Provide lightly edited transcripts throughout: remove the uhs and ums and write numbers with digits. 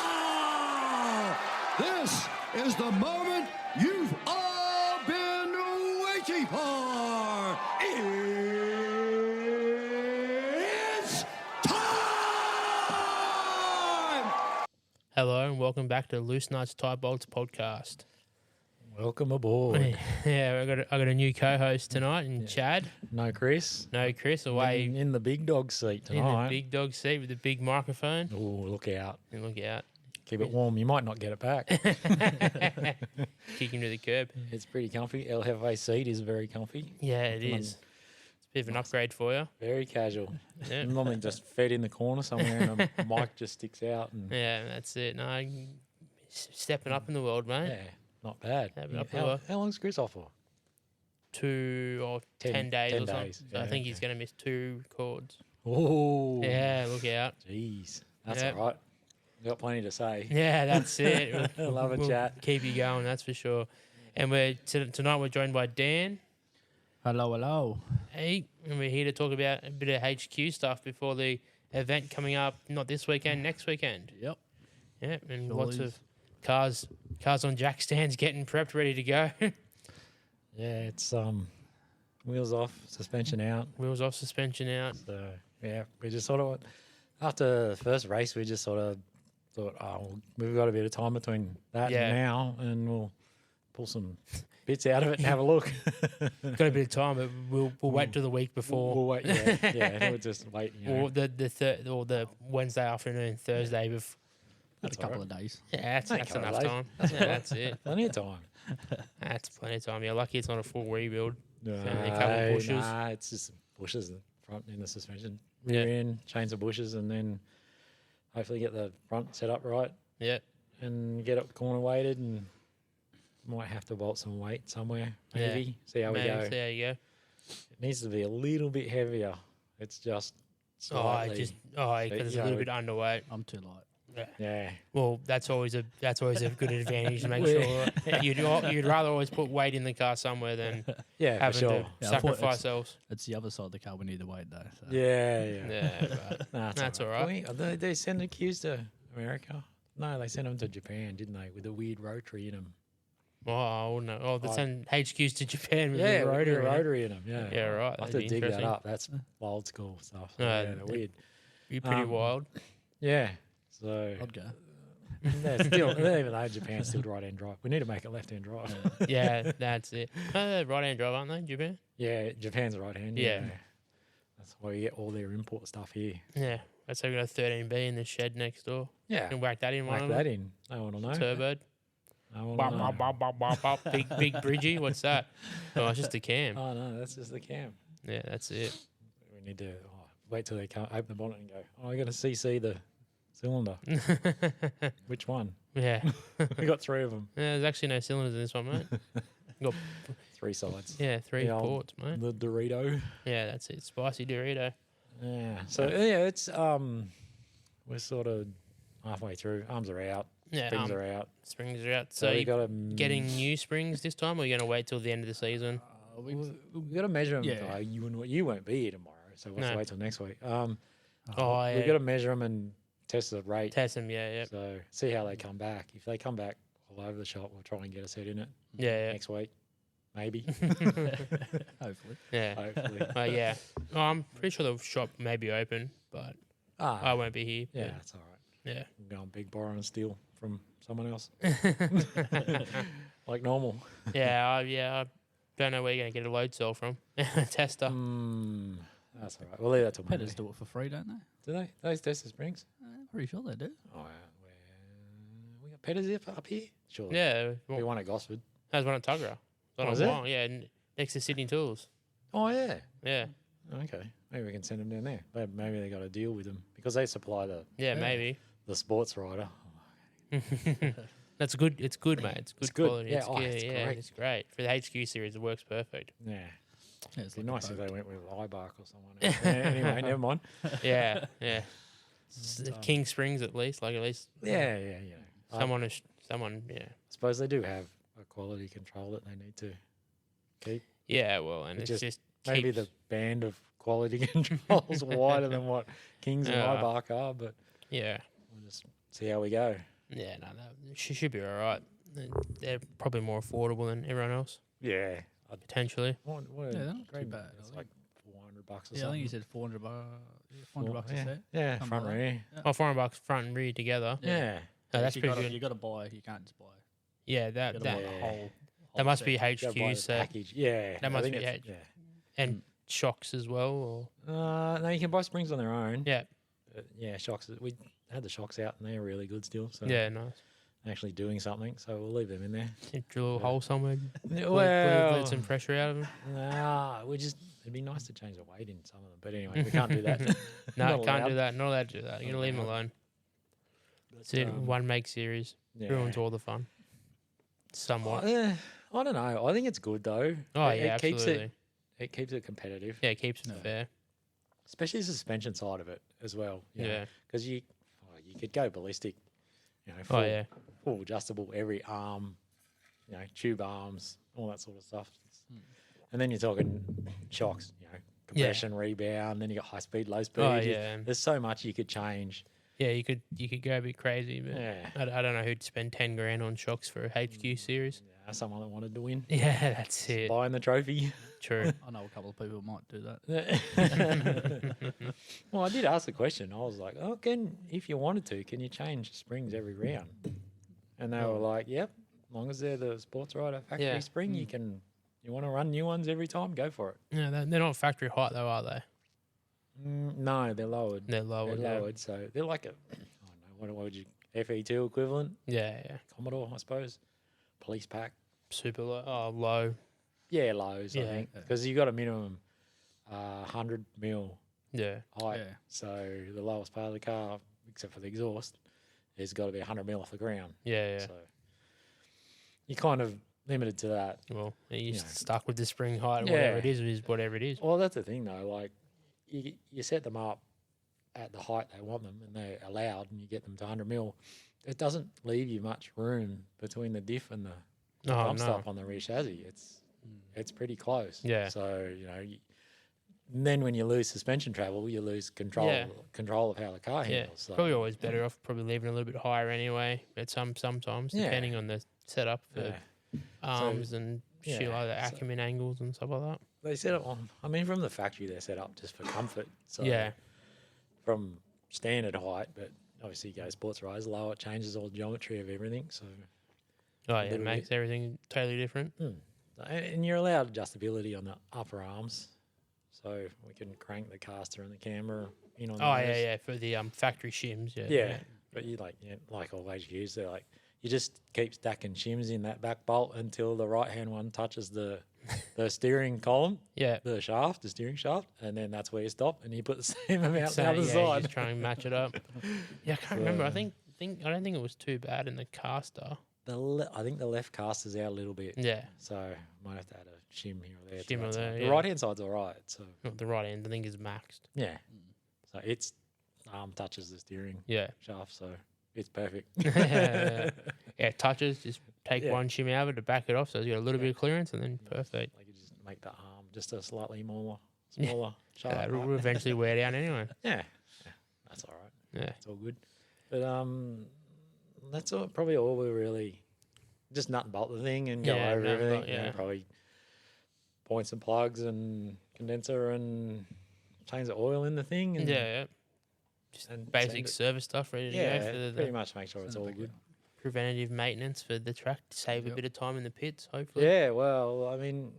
Now, this is the moment you've all been waiting for. It's time! Hello and welcome back to Loose Nuts Tight Bolts podcast. Welcome aboard. Yeah, I got a new co-host tonight, and Chad. No Chris. No, Chris away In the big dog seat in tonight. the big dog seat with the big microphone. Oh, look out. And look out, Keep it warm. You might not get it back. kick him to the curb. It's pretty comfy. El Jefe seat is very comfy. Yeah, it is. It's a bit of an upgrade for you. Very casual. Yeah. Normally just fed in the corner somewhere and a mic just sticks out. And Yeah, that's it. No, stepping up in the world, mate. yeah, not bad. Stepping up in the world. How long's Chris off for? 2 or 10 days 10 or something. days. So I Yeah, think he's going to miss 2 chords. Oh. Yeah, look out. Jeez. That's Yeah. all right. We've got plenty to say. Yeah, that's it. I love a chat. Keep you going, that's for sure. And tonight we're joined by Dan. Hello. Hey, and we're here to talk about a bit of HQ stuff before the event coming up, not this weekend, next weekend. Yep. Yeah, and Sure lots is. of cars on jack stands getting prepped, ready to go. Yeah, it's wheels off, suspension out. Wheels off, suspension out. So yeah, we just sort of after the first race, we just sort of thought, oh, well, we've got a bit of time between that Yeah. and now, and we'll pull some bits out of it and have a look. Got a bit of time, but we'll wait till the week before. We'll wait. Yeah, we'll just wait. You know. Or the Wednesday afternoon, Thursday before. Got a couple of days. Yeah, Ain't that's a couple enough of days. time. That's Yeah, all right. that's it. Plenty of time. That's plenty of time. You're lucky it's not a full rebuild. No, Only a couple of bushes. Nah, it's just bushes in front in the suspension. Yeah. Rear end, chains of bushes, and then hopefully get the front set up right Yeah. and get it corner weighted, and might have to bolt some weight somewhere. Yeah. Maybe see how we Maybe, go. see how you go. It needs to be a little bit heavier. It's just slightly. Because it's you a little know, bit underweight. I'm too light. Yeah. Well, that's always a good advantage to make sure you'd rather always put weight in the car somewhere than Yeah, for having sure. to Yeah, I thought sacrifice else. It's the other side of the car we need to wait though. So. Yeah. Yeah, but Nah, that's all right. They send the cues to America. No, they sent them to Japan, didn't they? With a weird rotary in them. Oh no! Oh, they Right. send HQs to Japan with Yeah, the with rotary. a rotary in them. Yeah. Yeah, right. I have That'd to be dig that interesting. up. That's old school stuff. No, Yeah, they're weird. Be pretty wild. Yeah. So I'd go. still, even though Japan's still right-hand drive, we need to make it left-hand drive. Yeah, that's it. Right-hand drive, aren't they, Japan? Yeah, Japan's right-hand. Yeah. That's why you get all their import stuff here. Yeah, that's how we got a 13B in the shed next door. Yeah. Can whack that in one Whack of that them. in. I want to know. Turbo. I want Bop, to bop, know. bop, bop, bop, bop. Big bridgie. What's that? Oh, it's just a cam. Oh, no, that's just the cam. Yeah, that's it. We need to wait till they come open the bonnet and go, oh, I got to CC the cylinder. Which one? Yeah. We got 3 of them. There's actually no cylinders in this one, mate. Got 3 sides. yeah, 3 The old- ports, mate. The Dorito. Yeah, that's it. Spicy Dorito. Yeah. So, yeah, it's, we're sort of halfway through. Arms are out. Yeah, Springs are out. springs are out. So, So we you got to getting new springs this time, or are you going to wait till the end of the season? we got to measure them. Yeah. You won't be here tomorrow, so we'll have No. to wait till next week. Oh, We've yeah. got to measure them and test the rate. Test them, yeah. So see how they come back. If they come back all over the shop, we'll try and get a set in it Yeah, next week, maybe. Hopefully. yeah. Hopefully. Yeah. Oh, I'm pretty sure the shop may be open, but I won't be here. yeah, but that's all right. Yeah. I'm going big borrow and steal from someone else, like normal. I don't know where you're going to get a load cell from. Tester. That's all right. We'll leave that till Monday. Petters do it for free, don't they? Do they? Those tester springs? I'm pretty sure they do. Oh, we got Petters up here? Sure. Yeah. We Well, won at Gosford. there's one at Tuggerah. Oh, is it? Yeah, next to Sydney Tools. Oh, yeah. Yeah. Okay. Maybe we can send them down there. Maybe they got a deal with them because they supply Yeah, maybe. the sports rider. That's good. It's good, mate. It's good, It's good. quality. Yeah, It's, oh, it's yeah, great. it's great. For the HQ series, it works perfect. Yeah. Yeah, it's It'd be like a nice if boat. they went with Ibark or someone else. Anyway, never mind. Yeah, yeah. King Springs, at least. Like, at least Yeah. someone, yeah. I suppose they do have a quality control that they need to keep. Yeah, well, and It it's just Maybe keeps- the band of quality controls wider than what Kings and Yeah. Ibark are, but Yeah. we'll just see how we go. Yeah, no, she should be all right. They're probably more affordable than everyone else, Yeah. potentially. What Yeah, they're not too green- bad, It's are like $400 or Yeah, I something. think you said $400. $400 a yeah. set. Yeah, something front like that. rear. Yeah. Oh, $400 front and rear together. Yeah. Yeah. No, that's you pretty gotta, good. You got to buy. You can't just buy. Yeah, You that got to buy that the Yeah. whole. that must be Gotta buy HQ the set package. Yeah. That must I think be it's- H- and shocks as well. Or No, you can buy springs on their own. yeah, Yeah, shocks. We had the shocks out and they're really good still. So yeah, nice. actually doing something. So we'll leave them in there. Drill a little hole somewhere. Well, Let some pressure out of them. nah, it'd be nice to change the weight in some of them. But anyway, we can't do that. No, Not can't do allowed. that. Not allowed to do that. You're gonna leave them allowed. alone. It's it. One make series Yeah. ruins all the fun. Somewhat. I don't know. I think it's good though. Oh It yeah, keeps absolutely. it keeps it competitive, Yeah, it keeps it No. fair. especially the suspension side of it as well. Yeah. because you could go ballistic. You know, Oh yeah. full adjustable every arm, tube arms, all that sort of stuff. And then you're talking shocks, compression, rebound. Then you got high speed, low speed. Oh yeah. There's so much you could change. Yeah, you could go a bit crazy, but Yeah. I don't know who'd spend 10 grand on shocks for a HQ series. Yeah, someone that wanted to win, Yeah, that's it. buying the trophy. True. I know a couple of people might do that. Well, I did ask the question. I was like, "Oh, if you wanted to, can you change springs every round?" And they were like, "Yep, as long as they're the Sports Rider factory Yeah. spring, you can. You want to run new ones every time? Go for it." Yeah, they're not factory height though, are they? No, they're lowered. They're lower. They're lowered, so they're like I don't know, what would you FE2 equivalent? Yeah, yeah. Commodore, I suppose. Police pack. Super low. Oh, low. Yeah, lows, I Yeah. think, because you got a minimum 100 mil Yeah. height. Yeah. So the lowest part of the car, except for the exhaust, has got to be 100 mil off the ground. Yeah, yeah. So you're kind of limited to that. Well, you're you know. stuck with the spring height. And Yeah. Whatever it is whatever it is. Well, that's the thing, though. Like you set them up at the height they want them, and they're allowed, and you get them to 100 mil. It doesn't leave you much room between the diff and the Oh, bump no. stop on the rear chassis. It's pretty close. Yeah. So and then when you lose suspension travel, you lose control Yeah. control of how the car Yeah. handles. So, Probably always better off probably leaving a little bit higher anyway. At sometimes Yeah. depending on the setup for yeah. arms and shit yeah, like the so- Acumen angles and stuff like that. They set up on. I mean, from the factory, they're set up just for comfort. So Yeah. From standard height, but obviously you go sports rise lower, it changes all the geometry of everything. So Oh yeah, it little makes everything totally different. and you're allowed adjustability on the upper arms, so we can crank the caster and the camber in on. Oh those. yeah, for the factory shims. Yeah. Yeah, but you like all HQs, they're like you just keep stacking shims in that back bolt until the right hand one touches the steering column, Yeah. the shaft, the steering shaft, and then that's where you stop, and you put the same amount So, the other yeah, you side. just try and match it up. Yeah, I can't remember. I So- think I don't think it was too bad in the caster. I think the left caster's out a little bit, Yeah. so might have to add a shim here or there. to Shim that or side. there, The yeah. right hand side's all right, so Not the right end. I think is maxed. yeah, so its arm touches the steering Yeah. shaft, so it's perfect. Yeah, touches. Just take Yeah. one shim out of it to back it off, so it's got a little bit of clearance, and then perfect. Like you just make the arm just a slightly more Yeah. smaller shaft. That height. will eventually wear down anyway. Yeah, that's all right. Yeah. It's all good. But that's probably all we really just nut and bolt the thing and go Yeah, over nut and everything. bolt, You know, yeah. probably points and plugs and condenser and change the oil in the thing. And, Yeah, yeah. Just and basic send it. service stuff ready to Yeah, go for pretty the much make sure it's all good. preventative maintenance for the track to save a Yep. bit of time in the pits, hopefully. Yeah, well, I mean,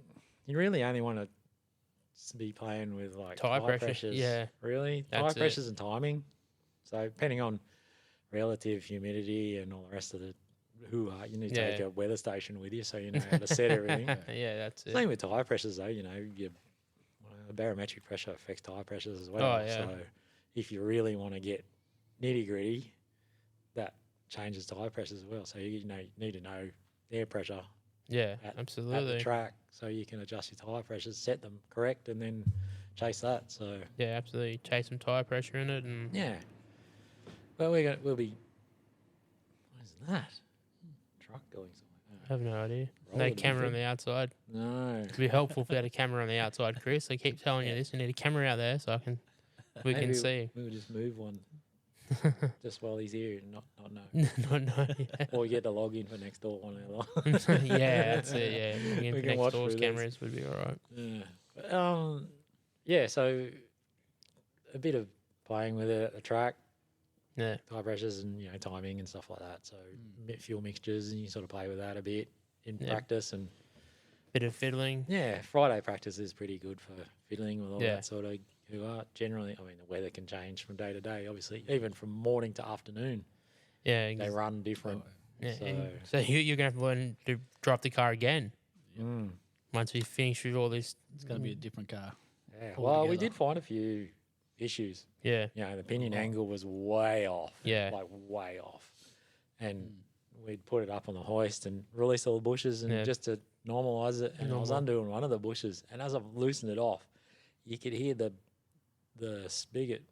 you really only want to be playing with like Tire tire pressure, pressures. yeah. Really, That's tire it. pressures and timing. So depending on relative humidity and all the rest of the you need to take Yeah. a weather station with you so you know how to set everything. Yeah, that's it. Same with tire pressures though. The barometric pressure affects tire pressures as well. Oh, yeah. So if you really want to get nitty gritty, that changes tire pressures as well. So you need to know air pressure Yeah, at the absolutely. track so you can adjust your tire pressures, set them correct, and then chase that. So Yeah, absolutely. Chase some tire pressure in it, and yeah. Well, we'll be. What is that? Truck going somewhere. I have no idea. Roll No it, camera on anything? the outside. No. It'd be helpful if we had a camera on the outside, Chris. I keep telling you this. You need a camera out there so we Maybe can see. We'll just move one just while he's here and not know. no. Yeah. Or we get the login for next door one of the Yeah, that's it. Yeah, looking We for can next watch door's through this. cameras would be all right. Yeah. Yeah, so a bit of playing with it at the track, Yeah, tire pressures and timing and stuff like that. So fuel mixtures, and you sort of play with that a bit in Yeah. practice. And bit of fiddling. yeah, Friday practice is pretty good for fiddling with all Yeah. that sort of. Generally, I mean, the weather can change from day to day. Obviously, even from morning to afternoon, Yeah, they run different. yeah. So, So you're gonna have to learn to drop the car again mm, once we finish with all this. It's going to be a different car. yeah. Well, we Altogether. did find a few issues. Yeah, The pinion angle was way off. Yeah. Like way off. And we'd put it up on the hoist and release all the bushes and Yeah. just to normalise it. And I was Normal. undoing one of the bushes. And as I've loosened it off, you could hear the spigot,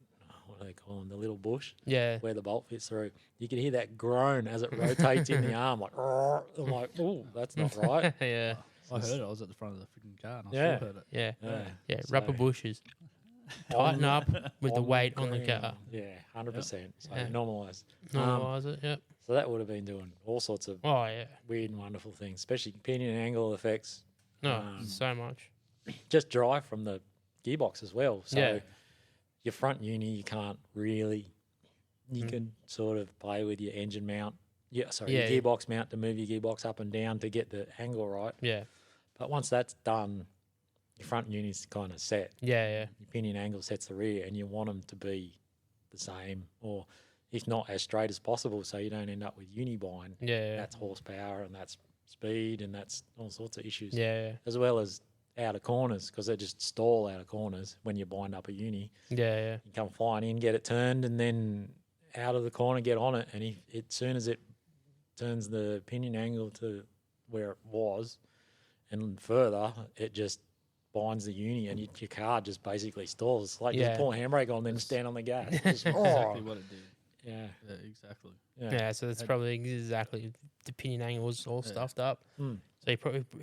what do they call them, the little bush yeah, where the bolt fits through. You could hear that groan as it rotates in the arm. Like, "Rrr." I'm like, oh, that's not right. yeah, I heard it. I was at the front of the freaking car and I Yeah. still heard it. yeah, Yeah. yeah. So- Rubber bushes. Tighten up with the weight on the car. ground. Yeah, 100%. So Yeah. normalise. Normalise it. Yep. So that would have been doing all sorts of Oh yeah. weird and wonderful things, especially pinion angle effects. No, so much. Just drive from the gearbox as well. So Yeah. your front uni, you can't really. You can sort of play with your engine mount. Yeah, sorry, Yeah. your gearbox mount to move your gearbox up and down to get the angle right. Yeah, But once that's done, your front uni's kind of set. yeah, Your pinion angle sets the rear, and you want them to be the same, or if not as straight as possible, so you don't end up with uni bind. yeah, That's horsepower and that's speed and that's all sorts of issues. yeah, As well as out of corners, because they just stall out of corners when you bind up a uni. yeah. You come flying in, get it turned, and then out of the corner, get on it. And as soon as it turns the pinion angle to where it was and further, it just binds the uni and your car just basically stalls. It's like Yeah. just pull a handbrake on, then stand on the gas. Just, Exactly what it did. yeah, Yeah, exactly. Yeah, so that's probably exactly the pinion angle was all stuffed up. Mm. So he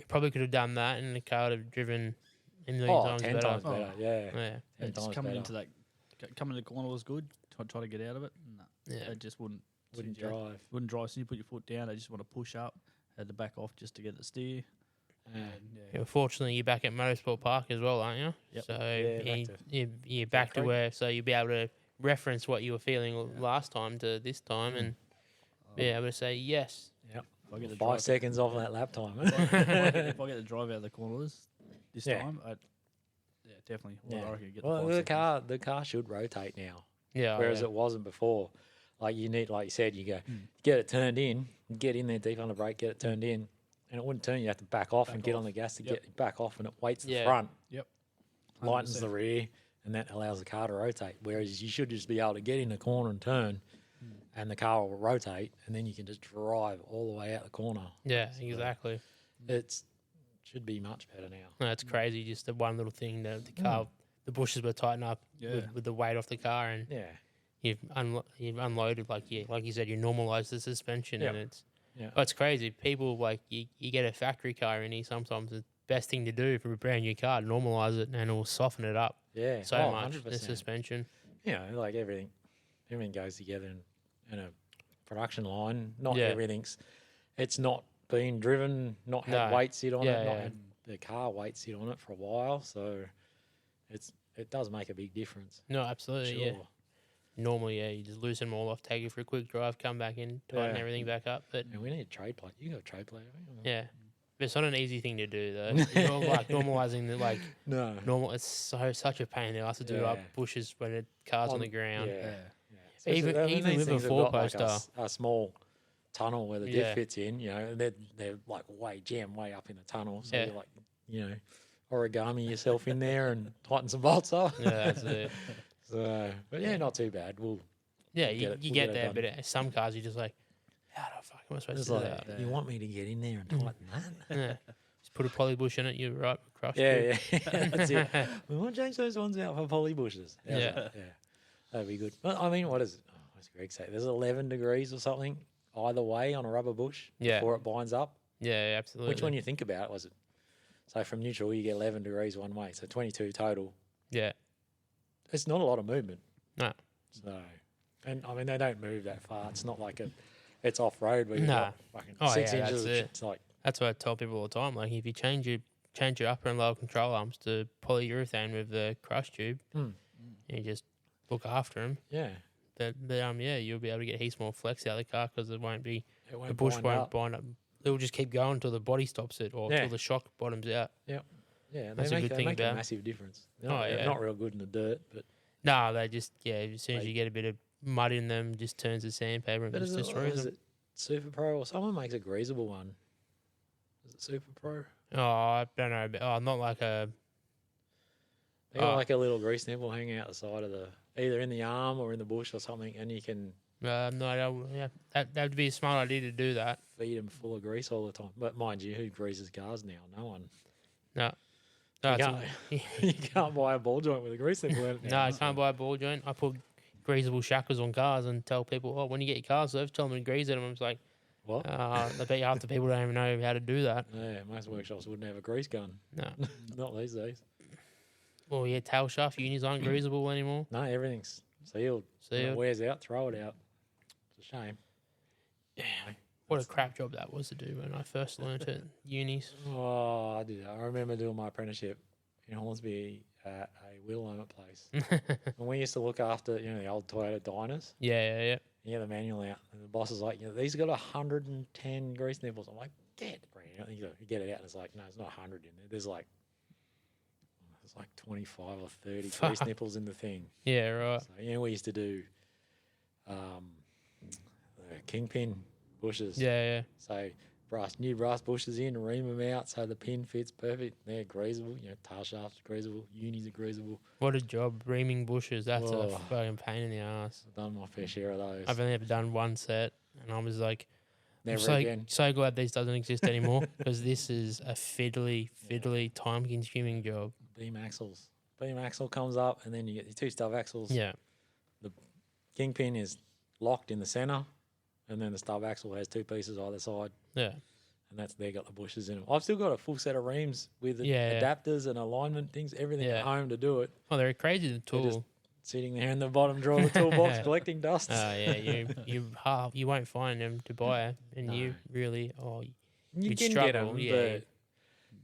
probably could have done that, and the car would have driven a million Oh, times 10 better. times better. Yeah. Yeah, 10 Yeah, just times coming better. into that, coming to the corner was good. Try to get out of it. No, yeah, it just wouldn't Wouldn't suit you. drive. Wouldn't drive. As soon as you put your foot down, they just want to push up. Had to back off just to get the steer. Yeah. Yeah, fortunately, you're back at Motorsport Park as well, aren't you? Yep. So Yeah, you're back to Grudry. where, so you'll be able to reference what you were feeling last time to this time, and be able to say yes. Yep. If I get the 5 drive, seconds off that lap time. if I get the drive out of the corners this Yeah. time, yeah, definitely. Well, Yeah. I reckon get Well, the 5 seconds. the car should rotate now, Yeah, whereas yeah. it wasn't before. Like you need, like you said, you go get it turned in, get in there deep on the brake, get it turned in, and it wouldn't turn. You have to back off and get on the gas to get back off, and it weights the Yeah. front, Yep. lightens the 100%. rear, and that allows the car to rotate. Whereas you should just be able to get in the corner and turn, and the car will rotate, and then you can just drive all the way out the corner. Yeah, exactly. It's should be much better now. No, it's crazy. Just the one little thing that the car, the bushes were tightened up Yeah. with the weight off the car, and Yeah, you've unloaded, like you said, you normalised the suspension, and Yep. it's yeah. it's crazy. People you get a factory car in here. Sometimes the best thing to do for a brand new car, normalise it, and it'll soften it up Yeah, so oh, much. 100%. The suspension. Like everything goes together in a production line. Not Yeah. everything's. It's not been driven. Not had No. weight sit on Yeah, it. Not yeah. had the car weight sit on it for a while. So it does make a big difference. No, absolutely. Sure. Yeah. Normally, you just loosen them all off, take it for a quick drive, come back in, tighten Yeah. everything back up. But And we need a trade plate. You got a trade plate? Haven't you? yeah, but it's not an easy thing to do though. You know, like normalising the No. normal. It's such a pain in the ass to do up Yeah. bushes when the car's on the ground. Yeah. Yeah. Especially Even- those even these with a things have got, like, four-poster. a small tunnel where the diff Yeah. fits in, and they're like way jammed way up in the tunnel. So Yeah. you're like, origami yourself in there and tighten some bolts up. Yeah, that's it. So, but yeah, not too bad. Yeah, We'll get it- you we'll get get it there, done. but some cars you're just like, how the fuck am I supposed It's to do like, that? you want me to get in there and tighten that? Yeah. Just put a poly bush in it, you're right, crushed. Yeah, yeah, that's it. We want to change those ones out for poly bushes. How's Yeah. that? Yeah, that'd be good. Well, I mean, what is it? Oh, what's Greg say? There's 11 degrees or something either way on a rubber bush Yeah. before it binds up. Yeah, absolutely. Which one you think about was it? So from neutral, you get 11 degrees one way, so 22 total. Yeah. It's not a lot of movement. No. So And I mean, they don't move that far. It's not like it's off road where you've Nah. got fucking Oh, 6 yeah, inches. that's it. It's like, That's what I tell people all the time. Like, if you change your upper and lower control arms to polyurethane with the crush tube, you just look after them. yeah, You'll be able to get heaps more flex out of the car because it won't be it won't the bush bind won't up. bind up. It will just keep going until the body stops it or Yeah. until the shock bottoms out. Yeah, That's a good they thing make a about 'em. massive difference. Oh, yeah. Not real good in the dirt, but No, they just as soon as They- you get a bit of mud in them, just turns to sandpaper and just destroys is them. it Super Pro or someone makes a greasable one? Is it Super Pro? Oh, I don't know. But, not like a. They got Oh. like a little grease nipple hanging out the side of the either in the arm or in the bush or something, and you can No, yeah, that would be a smart idea to do that. feed them full of grease all the time. But mind you, who greases cars now? No one. No, You it's can't, you can't buy a ball joint with a grease nipple in it. no, now, I can't buy a ball joint. I put greasable shackles on cars and tell people, oh, when you get your car serviced, tell them to grease it. And I'm just like, What? I bet half the people don't even know how to do that. Yeah, most workshops wouldn't have a grease gun. No. Not these days. Well, yeah, tail shaft unis aren't greasable anymore. No, everything's sealed. When it Sealed. wears out, throw it out. It's a shame. Yeah. What a crap job that was to do when I first learnt it. Unis. Oh, I did. I remember doing my apprenticeship in Hornsby at a wheel alignment place. And we used to look after, the old Toyota diners. Yeah. You get the manual out, and the boss is like, these got 110 grease nipples. I'm like, get you get it out, and it's like, no, it's not 100 in there. There's like 25 or 30 grease nipples in the thing. Yeah, right. So, we used to do the kingpin bushes. Yeah. So new brass bushes in, ream them out so the pin fits perfect. They're greasable. Tail shafts are greasable, unis are greasable. What a job. Reaming bushes. That's a Whoa. fucking pain in the ass. I've done my fair share of those. I've only ever done one set, and I was like, Never I'm again. so glad this doesn't exist anymore because this is a fiddly, time-consuming job. Beam axles. Beam axle comes up, and then you get your two stub axles. Yeah. Kingpin is locked in the center, and then the stub axle has two pieces either side, Yeah. and they got the bushes in them. I've still got a full set of reams with Yeah. adapters and alignment things, everything Yeah. at home to do it. Oh, they're crazy, the They're tool. just sitting there in the bottom drawer of the toolbox collecting dust. Oh, yeah. You won't find them to buy, and No. you really, you you'd can struggle, get them, yeah. but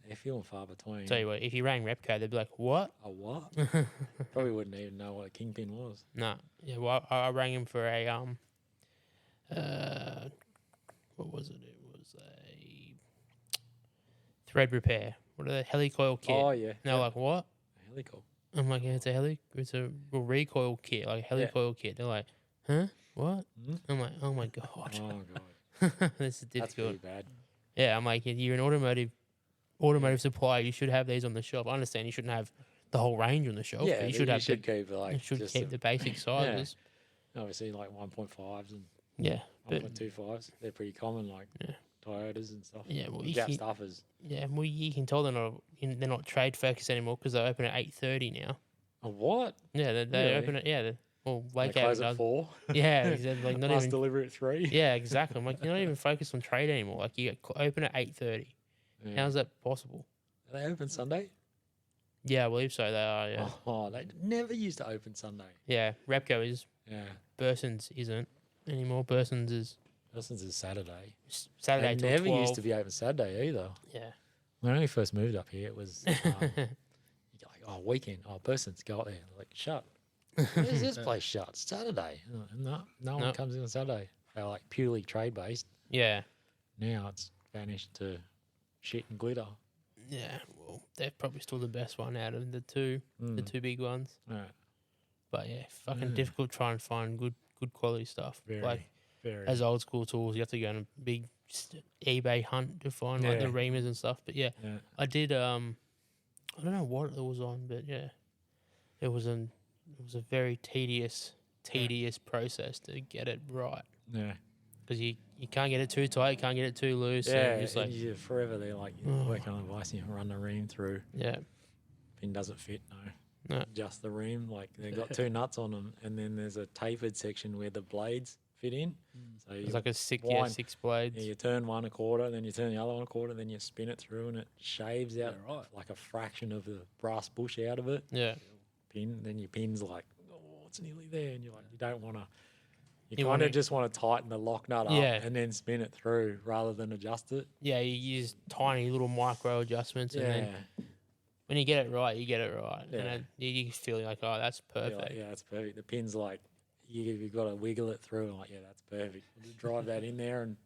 they're few and far between. tell you what, if you rang Repco, they'd be like, what? A what? Probably wouldn't even know what a kingpin was. No. Yeah, well, I rang him for a, what was it? It was a thread repair. What are they? Helicoil kit. Oh, yeah. And they're like, what? Helical. I'm like, yeah, it's a recoil kit, like a helicoil kit. They're like, huh? What? Mhm. I'm like, oh my god, Oh, God. this is That's pretty difficult. bad. Yeah, I'm like, you're an automotive supplier. You should have these on the shelf. I understand you shouldn't have the whole range on the shelf, Yeah, but you should have keep like you should just keep the basic sizes. obviously like 1.5s and Yeah, but 1.25s. They're pretty common, like Yeah. Toyotas and stuff. yeah, well, Jap stuffers. well, you can tell they're not trade focused anymore because they open at 8:30 now. A what? Yeah, they Really? open it. Yeah, well, They Lake close Haven at does. 4. Yeah, exactly. Like not Must even. deliver at 3. Yeah, exactly. I'm like, you're not even focused on trade anymore. Like you get open at 8:30. Yeah. How's that possible? Are they open Sunday? Yeah, I believe so. They are. Yeah, Oh, they never used to open Sunday. yeah. Repco is. Yeah. Burson's isn't anymore. Burson's is Lessons is Saturday. Saturday They till never 12. used to be open Saturday either. Yeah. When I only first moved up here, it was you're like, oh, weekend, persons go up there. Like, shut. Where's this place shut? It's Saturday. No one Nope. comes in on Saturday. They're like purely trade based. Yeah. Now it's vanished to shit and glitter. Yeah. Well, they're probably still the best one out of the two big ones. Right. But yeah, fucking difficult trying to find good quality stuff. Very, Like very. as old school tools, you have to go on a big eBay hunt to find like the Yeah. reamers and stuff. But yeah, Yeah. I did. I don't know what it was on, but yeah, it was a very tedious process to get it right Yeah. because you can't get it too tight, you can't get it too loose. Yeah. and just like you're forever they're like working on the device and you run the ream through. yeah, Pin doesn't fit, No. Just the ream. Like they've got two nuts on them, and then there's a tapered section where the blades fit in. So it's you, like a six blades. you turn one a quarter, then you turn the other one a quarter, then you spin it through, and it shaves out Yeah, right. like a fraction of the brass bush out of it. Yeah, Pin, then your pin's like, oh, it's nearly there, and you're like, you don't want to You You kind wanna- of just want to tighten the lock nut up Yeah. and then spin it through rather than adjust it. Yeah, you use tiny little micro adjustments, and then when you get it right, you get it right, Yeah. and you feel like, oh, that's You're perfect. like, yeah, that's perfect. The pin's like, you've got to wiggle it through. And like, yeah, that's perfect. Just drive that in there and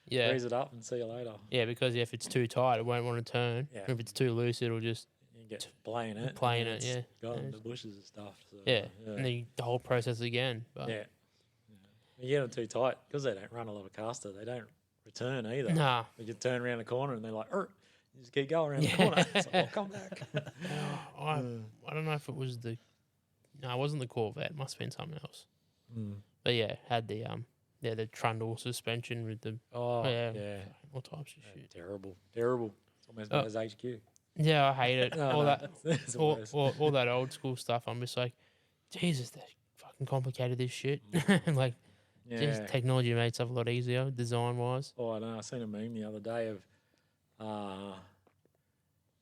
Yeah, freeze it up and see you later. yeah, because if it's too tight, it won't want to turn. Yeah. If it's too loose, it'll just You get playing it. playing and it, it's yeah. Got Yeah. into bushes and stuff. So, yeah, yeah. and then the whole process again. But Yeah. You get them too tight because they don't run a lot of caster. They don't return either. nah, They just turn around the corner and they're like, you just keep going around the Yeah. corner. It's like, oh, come back. I don't know if it was the. No, it wasn't the Corvette. It must have been something else. Mm. But yeah, had the the trundle suspension with the Oh, Yeah. yeah. all types of Yeah, shit. terrible. Terrible. It's almost Oh. bad as HQ. Yeah, I hate it. No, all no, that, it's all, worse. all that old school stuff. I'm just like, Jesus, they fucking complicated this shit. Like, Yeah. just technology made stuff a lot easier, design wise. Oh, I know. I seen a meme the other day of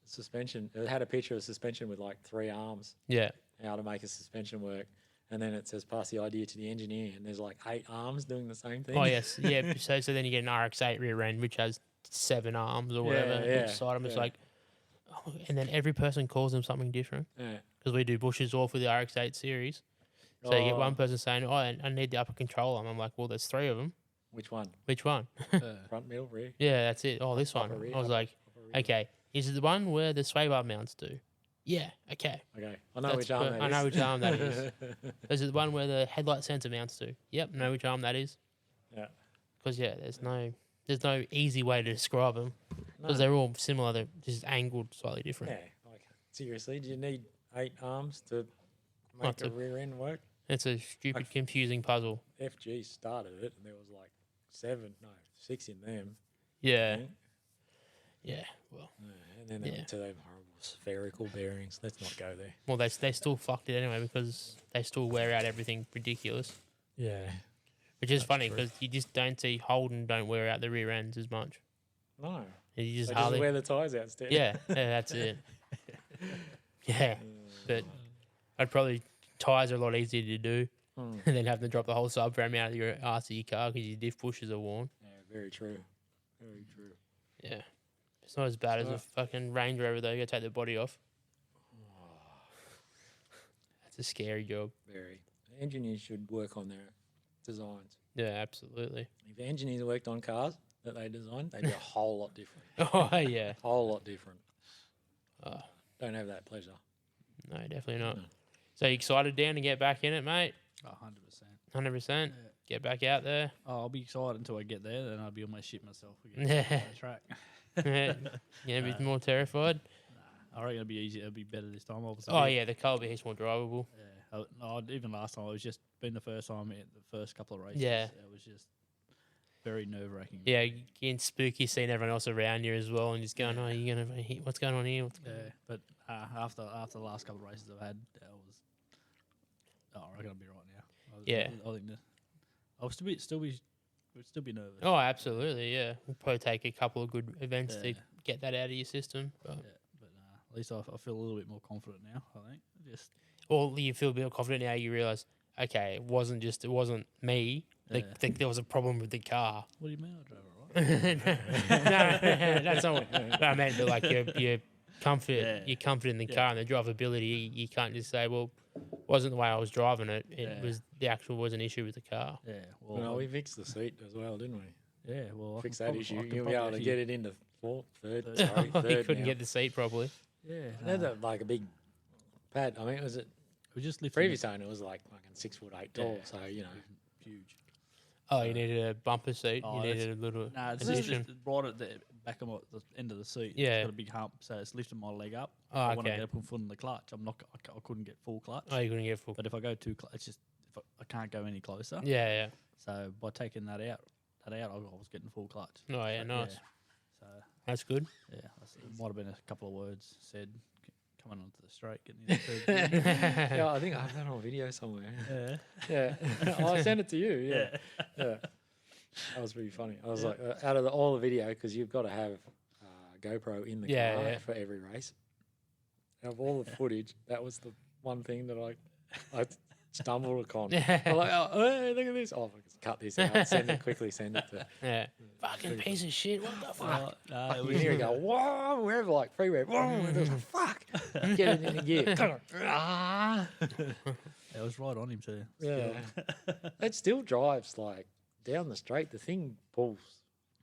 suspension. It had a picture of suspension with like 3 arms, Yeah, how to make a suspension work. And then it says, pass the idea to the engineer. And there's like 8 arms doing the same thing. Oh yes, yeah. So then you get an RX-8 rear end which has 7 arms or whatever Yeah, each side. I'm just yeah. like, oh, and then every person calls them something different Yeah. because we do bushes all for the RX-8 series. So you get Oh, one person saying, "Oh, I need the upper controller." And I'm like, "Well, there's 3 of them. Which one? Which one?" Front, middle, rear? Yeah, that's it. Oh, this one. Upper rear, I was like, upper rear. "Okay, is it the one where the sway bar mounts do?" Yeah. Okay. Okay. I know That's which arm per- that I is. know which arm that is. Is it the one where the headlight sensor mounts to? Yep. Know which arm that is. Yeah. Because there's no easy way to describe them because No. they're all similar. They're just angled slightly different. Yeah. Like, seriously, do you need 8 arms to Oh, make to- a rear end work? It's a stupid, confusing puzzle. FG started it, and there was like 6 in them. Yeah. I think. Yeah. Well, And then they Yeah. went to them horrible spherical bearings. Let's not go there. well, they still fucked it anyway because they still wear out everything ridiculous. Yeah. Which is That's funny true. because you just don't see Holden don't wear out the rear ends as much. No. You They just just hardly. wear the tyres out instead. Yeah, that's it. Yeah, but I'd probably tyres are a lot easier to do Mm. and then have to drop the whole subframe out of your arse of your car because your diff bushes are worn. Yeah, very true. Very true. Yeah, it's not as bad as a Right. fucking Range Rover though. You gotta take the body off. That's a scary job. Very. Engineers should work on their designs. Yeah, absolutely. If engineers worked on cars that they designed, they'd be a whole lot different. Oh yeah. Whole lot different. Oh, Don't have that pleasure. no, definitely not. No. So you excited, Dan, to get back in it, mate? 100%. 100%. Get back out there. Oh, I'll be excited until I get there, then I'll be on my shit myself again. Yeah. on the track. Yeah, be more terrified. I reckon it'll be easier. It'll be better this time. Obviously. Oh yeah, the car will be heaps more drivable. Yeah. Even last time, it was just been the first time at the first couple of races. Yeah. It was just very nerve wracking. Yeah, getting spooky, seeing everyone else around you as well, and just going, "Oh, you're gonna hit? What's going on here?" What's going on? Yeah. But after the last couple of races I've had, I was. Oh, I reckon I'll be right now. Yeah. I think I'll still be nervous. Oh, absolutely, yeah. We'll probably take a couple of good events to Yeah. get that out of your system. But, Yeah, but at least I feel a little bit more confident now. I think just or you feel a bit more confident now. You realise, okay, it wasn't me. There was a problem with the car. what do you mean I drove it right? No, that's not what I meant. But like your comfort, Yeah. your comfort in the Yeah. car and the drivability. You can't just say, "Well, wasn't the way I was driving it. It Yeah. was was an issue with the car." Yeah, well, Well, we fixed the seat as well, didn't we? yeah, well, Fix I that can issue. probably- I can You'll be probably able to actually- get it into third. Third. Sorry, He third couldn't now. get the seat properly. Yeah, They had like a big pad. I mean, was it we just lifted previous owner was like fucking 6'8" tall. Yeah. So you know, huge. Oh, you needed a bumper seat. Oh, You needed a little Nah, it's addition. just right at the back of the end of the seat. Yeah. It's got a big hump, so it's lifting my leg up. Oh, But when I okay. get up and foot in the clutch, I couldn't get full clutch. Oh, you're gonna get full. But if I go too, it's just I can't go any closer. Yeah, yeah. So by taking that out, I was getting full clutch. Oh, yeah, nice. So That's good. yeah, it might have been a couple of words said coming onto the straight, getting in the third gear. yeah, I think I have that on video somewhere. Yeah. Yeah, I sent it to you. Yeah, yeah. That was pretty funny. I was like, out of all the video, because you've got to have GoPro in the Yeah, car yeah. for every race. Out of all the footage, that was the one thing that I stumbled upon. I'm like, oh, hey, look at this. Oh, cut this out. Send it quickly. Send it to. Yeah. Fucking piece of shit. What the fuck? Like you hear it go, whoa, wherever, like freeway, whoa, and it was like, fuck, get it in the gear. Ah. It was right on him too. Yeah. It still drives like down the straight. The thing pulls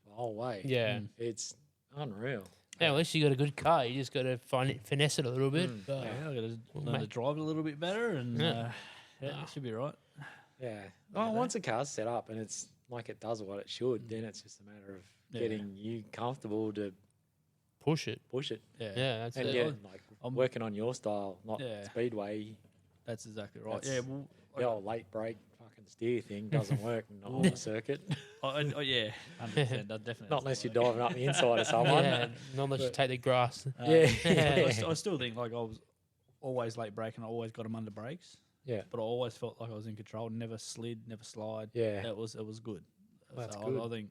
the whole way. Yeah. It's unreal. Yeah, at least you got a good car. You just got to finesse it a little bit. But Yeah, I got to learn mate. to drive it a little bit better, and Yeah. it should be right. Yeah. Oh, once a car's set up and it's like it does what it should, then it's just a matter of getting you comfortable to push it. push it. Yeah, Yeah, that's And it. yeah, like working on your style, not Yeah. speedway. that's exactly right. That's- Yeah, well, The old late brake fucking steer thing doesn't work on the circuit. yeah, 100%. That definitely. Not unless you're driving up the inside of someone. Yeah, not unless you take the grass. I still think like I was always late braking. I always got them under brakes. Yeah. But I always felt like I was in control. Never slid, never slide. Yeah. It was good. That's so good. I think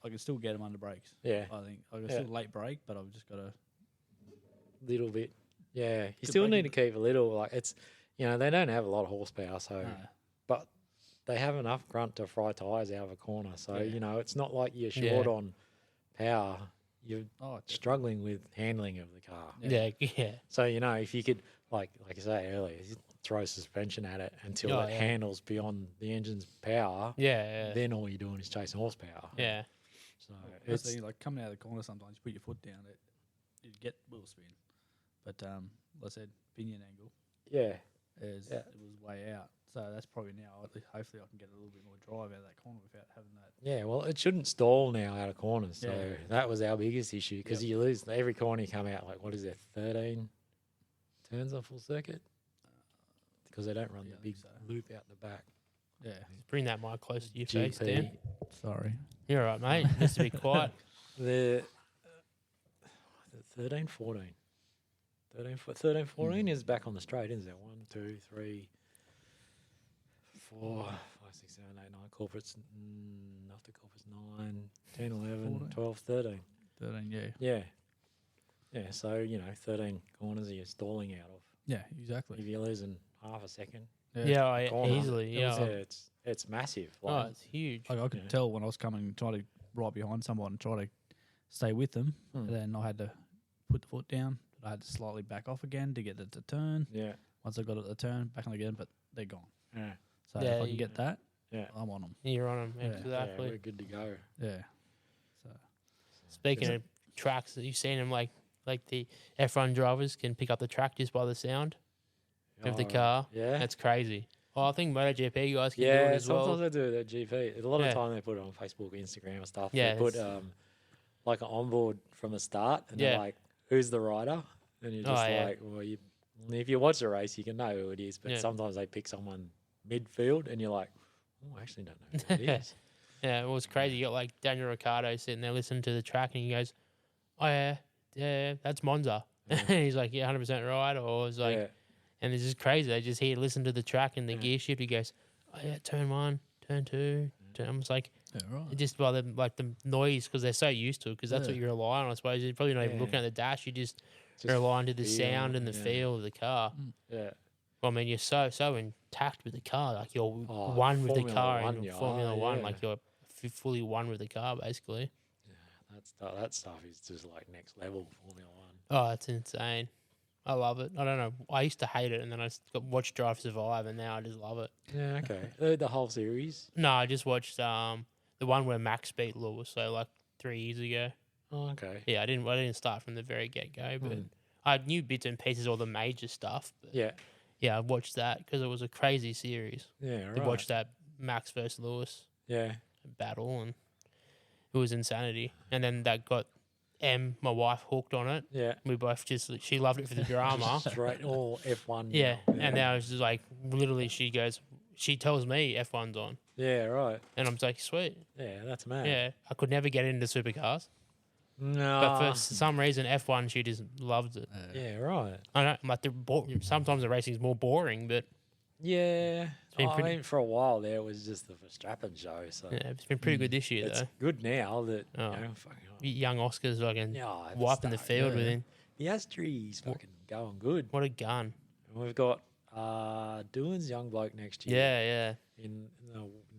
I can still get them under brakes. Yeah. I think I can Yeah. still late brake, but I've just got to. Little bit. Yeah. You Good still need to braking. keep a little, like it's, they don't have a lot of horsepower, so, but they have enough grunt to fry tyres out of a corner. So, Yeah. It's not like you're short Yeah. on power. You're struggling with handling of the car. Yeah, yeah. So, if you could, like you say earlier, you throw suspension at it until Oh, it yeah. handles beyond the engine's power, Yeah, then all you're doing is chasing horsepower. yeah. So It's it's, like coming out of the corner. Sometimes you put your foot down, you get wheel spin. But like I said, pinion angle yeah. it was way out. So that's probably now. At least hopefully I can get a little bit more drive out of that corner without having that. Yeah, well, it shouldn't stall now out of corners. So Yeah. that was our biggest issue because you lose every corner you come out, like, what is there, 13 turns on full circuit? Because they don't run Yeah, the I big think so. loop out the back. Yeah. Bring that mic closer to your face, GP. Dan. Sorry. You're all right, mate. Just to be quiet. The 13, 14. 13, 14 is back on the straight, isn't it? 1, 2, 3, 4, 5, 6, 7, 8, 9. Corporates, after corporates, 9, 10, 11, 14. 12, 13. 13. Yeah. Yeah. Yeah, so, 13 corners you're stalling out of. Yeah. If Exactly. you're losing half a second, Yeah, corner, easily. yeah, Yeah. it's massive. Oh, Like, it's huge. Like I could Yeah. tell when I was coming, trying to right behind someone, and try to stay with them, and then I had to put the foot down. I had to slightly back off again to get it to turn. yeah, Once I got it to turn, back on again, but they're gone. yeah, So Yeah, if I can you- get that, yeah. I'm on them. You're on them. Yeah. Yeah, Exactly. we're good to go. Yeah. So Speaking of tracks, you've seen them like the F1 drivers can pick up the track just by the sound of the Oh, car. Yeah. That's crazy. Oh, I think MotoGP guys can do Yeah, it as sometimes well. they do their GP. A lot of Yeah. the time they put it on Facebook, Instagram and stuff. Yeah, They put it's- like an onboard from the start and Yeah. they're like, who's the rider? And you're Oh, just yeah. like, well, if you watch the race, you can know who it is. But Yeah. sometimes they pick someone midfield and you're like, oh, I actually don't know who it is. Yeah, it was crazy. You got like Daniel Ricciardo sitting there listening to the track, and he goes, "Oh yeah, that's Monza." and he's like, "Yeah, 100% right." Or it's like, Yeah. and it's just crazy. They just hear, listen to the track and the gear shift. He goes, "Oh yeah, turn 1, turn 2." I'm just like, yeah, right. just by the noise because they're so used to it because that's what Yeah. you're relying on. I suppose you're probably not even Yeah. looking at the dash. You just Just relying to the feel, sound and the yeah. feel of the car. Yeah. Well, I mean, you're so intact with the car. Like you're Oh, one with the Formula car One in you Formula are, One. yeah. Like you're fully one with the car, basically. That stuff is just like next level Formula One. Oh, it's insane. I love it. I don't know. I used to hate it, and then I watched Drive to Survive, and now I just love it. Yeah, okay. The whole series. No, I just watched the one where Max beat Lewis, so like 3 years ago. Oh, okay. Yeah, I didn't start from the very get go, but I knew bits and pieces, all the major stuff. But Yeah. yeah, I watched that because it was a crazy series. Yeah, To right. watch that Max versus Lewis Yeah. battle, and it was insanity. And then that got my wife, hooked on it. Yeah. We both she loved it for the drama. Straight all F1. Yeah, now. and now it's just like literally she tells me F1's on, Yeah, right. and I'm like, sweet. Yeah, that's mad. Yeah, I could never get into supercars, No. but for some reason F1 she just loves it. Yeah, right. I know, like sometimes the racing's more boring, but Yeah. been I pretty- mean, for a while there, it was just the Verstappen show. So yeah, it's been pretty good this year it's though. good now that, Oh. fucking, Young Oscar's fucking yeah, wiping the field with him. The Astries fucking going good. What a gun! And we've got Doohan's young bloke next year. Yeah,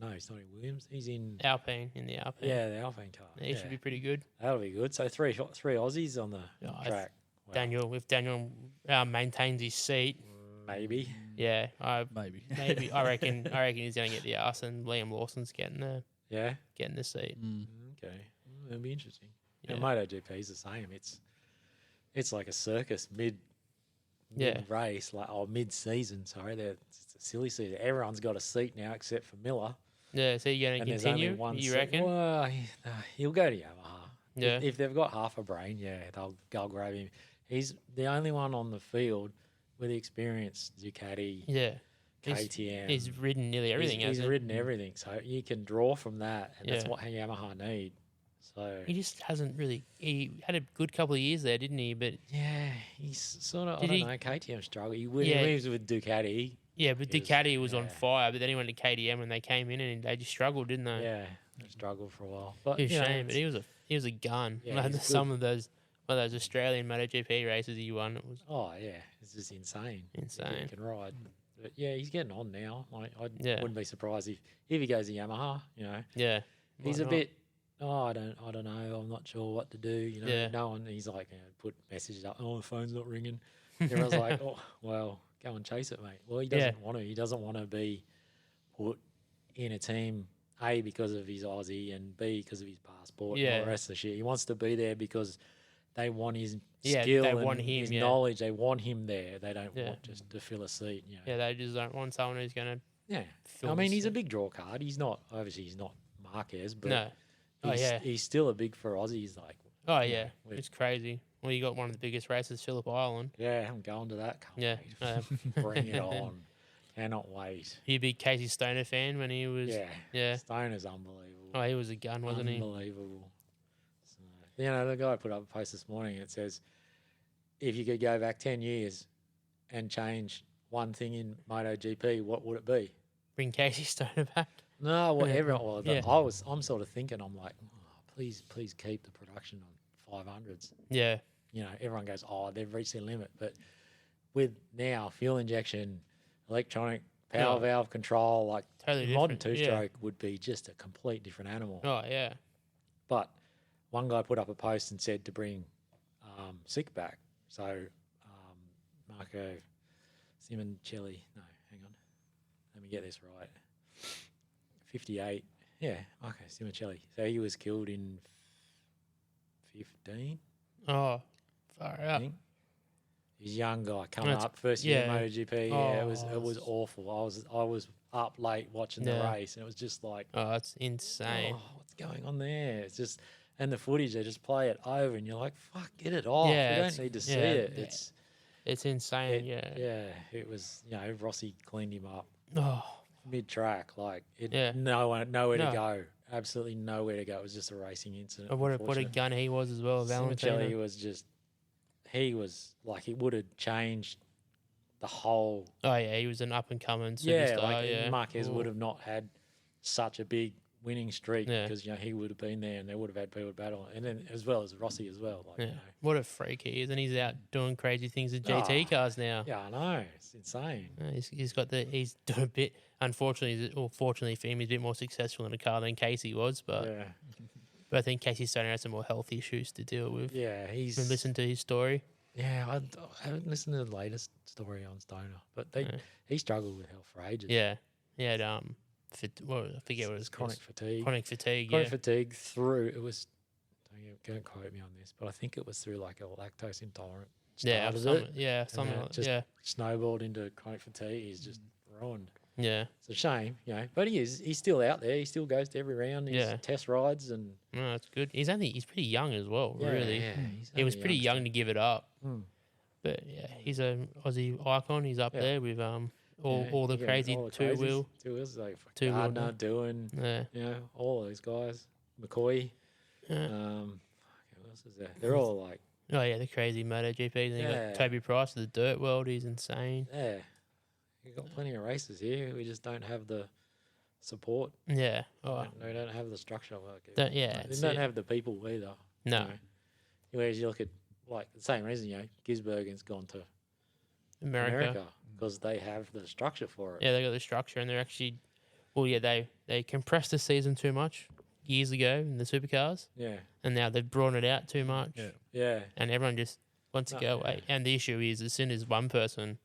No, he's not in Williams. He's in yeah. Alpine in the Alpine. the Alpine car. Yeah, he should be pretty good. That'll be good. So three Aussies on the I track. Wow. If Daniel maintains his seat, Maybe. yeah, Maybe. I reckon he's gonna get the arse, and Liam Lawson's getting the seat. Okay. It'll be interesting. Yeah. Yeah. MotoGP is the same. It's like a circus mid race, mid season. Sorry, it's a silly season. Everyone's got a seat now except for Miller. Yeah, so you're gonna And there's only continue? one You seat. reckon? Well, he'll go to Yamaha. Yeah. If they've got half a brain, they'll grab him. He's the only one on the field with experience. Ducati, Yeah. KTM. He's ridden nearly everything. He's hasn't he? ridden everything, so you can draw from that, and that's Yeah. what Yamaha need. So He just hasn't really. He had a good couple of years there, didn't he? But yeah, he's sort of. Did I he- don't know. KTM struggle. He Yeah. was with Ducati. yeah, but He was- Ducati was on yeah. fire. But then he went to KTM and they came in and they just struggled, didn't they? Yeah, they struggled for a while. But It was you know, a shame, but he was a gun. Yeah, Like, he's some of those Australian MotoGP races he won, it was oh yeah, it's just insane. He insane. can ride. But yeah, he's getting on now. I Yeah. wouldn't be surprised if he goes to Yamaha. You know, Yeah, he's Why a not? bit. Oh, I don't know. I'm not sure what to do. You know, Yeah. no one. He's like, put messages up. Oh, the phone's not ringing. Everyone's like, oh, well, go and chase it, mate. Well, he doesn't want to. He doesn't want to be put in a team, A, because of his Aussie, and B, because of his passport and all Yeah. the rest of the shit. He wants to be there because they want his Yeah, skill they and want him, his yeah. knowledge. They want him there. They don't Yeah. want just to fill a seat. You know? Yeah, they just don't want someone who's going to. Yeah. Fill I mean, the he's a seat. big draw card. He's not Marquez, but No. Oh, he's, yeah. he's still a big for Aussies. Like, Oh, you yeah. know, with- It's crazy. Well, you got one of the biggest races, Phillip Island. yeah, I'm going to that. Can't Yeah. wait. Bring it on. Cannot wait. You a big Casey Stoner fan when he was. Yeah. Yeah. Stone is unbelievable. Oh, he was a gun, wasn't he? Unbelievable. So, the guy put up a post this morning. It says, if you could go back 10 years and change one thing in MotoGP, what would it be? Bring Casey Stoner back. No, well, Yeah. everyone. Well, Yeah. I'm sort of thinking. I'm like, please keep the production on 500s. Yeah. You know, everyone goes, oh, they've reached their limit. But with now fuel injection, electronic power Yeah. valve control, like Totally modern different, two-stroke would be just a complete different animal. Oh, yeah. But one guy put up a post and said to bring Sick back. So Marco Simoncelli. No, hang on. Let me get this right. 58. Yeah, Marco Simoncelli. So he was killed in 15. Oh, far I out. think. He's a young guy coming That's- up, first year yeah. MotoGP. Yeah, it was Oh, awful. I was up late watching the Yeah. race, and it was just like, Oh, that's insane. oh, what's going on there? It's just, and the footage they just play it over, and you're like, fuck, get it off. Yeah, You it's- don't need to see yeah, it. yeah. It's insane. Yeah. Yeah, it was. Rossi cleaned him up Oh, mid track, like it. Yeah. Nowhere No. to go. Absolutely nowhere to go. It was just a racing incident. oh, what a unfortunately. gun he was as well, Simoncelli Valentino. was just. He was like it would have changed the whole. Oh yeah, he was an up and coming Yeah, superstar. like Yeah, Marquez Ooh. would have not had such a big winning streak Yeah. because he would have been there and they would have had people battle, and then as well as Rossi as well. Like, Yeah. What a freak he is, and he's out doing crazy things with GT Ah, cars now. yeah, I know, it's insane. He's doing a bit. Unfortunately, or fortunately for him, he's a bit more successful in a car than Casey was. But Yeah, but I think Casey Stoner has some more health issues to deal with. yeah, he's. And listen to his story. Yeah, I haven't listened to the latest story on Stoner, but Yeah. he struggled with health for ages. Yeah, he had I forget what it was Chronic fatigue. Chronic fatigue. Chronic Yeah, fatigue through it was. Don't quote me on this, but I think it was through like a lactose intolerant. yeah, Started it, something then like just- yeah, snowballed into chronic fatigue. He's just ruined. yeah. It's a shame, but he's still out there. He still goes to every round. He's Yeah. test rides and No, that's good. He's pretty young as well. yeah, Really, yeah, he was pretty young to give it up. Mm. But yeah, he's a Aussie icon. He's up Yeah. there with all the Yeah, crazy all the two crazies. wheel. Two wheels like Two-wheel, Gardner, yeah. doing Yeah, all those guys. McCoy. yeah. Who else is there? They're all like Oh yeah, the crazy MotoGP. Then you Yeah. got Toby Price of the dirt world. He's insane. yeah. We've got plenty of races here. We just don't have the support. Yeah. Oh We don't have the structure. yeah. We That's don't it. have the people either. No. You know. Whereas you look at like the same reason, Gisbergen's gone to America. because they have the structure for it. Yeah, they got the structure, and they're actually, well, yeah, they compressed the season too much years ago in the supercars, Yeah. and now they've drawn it out too much, Yeah. Yeah. and everyone just wants to go away. And the issue is, as soon as one person,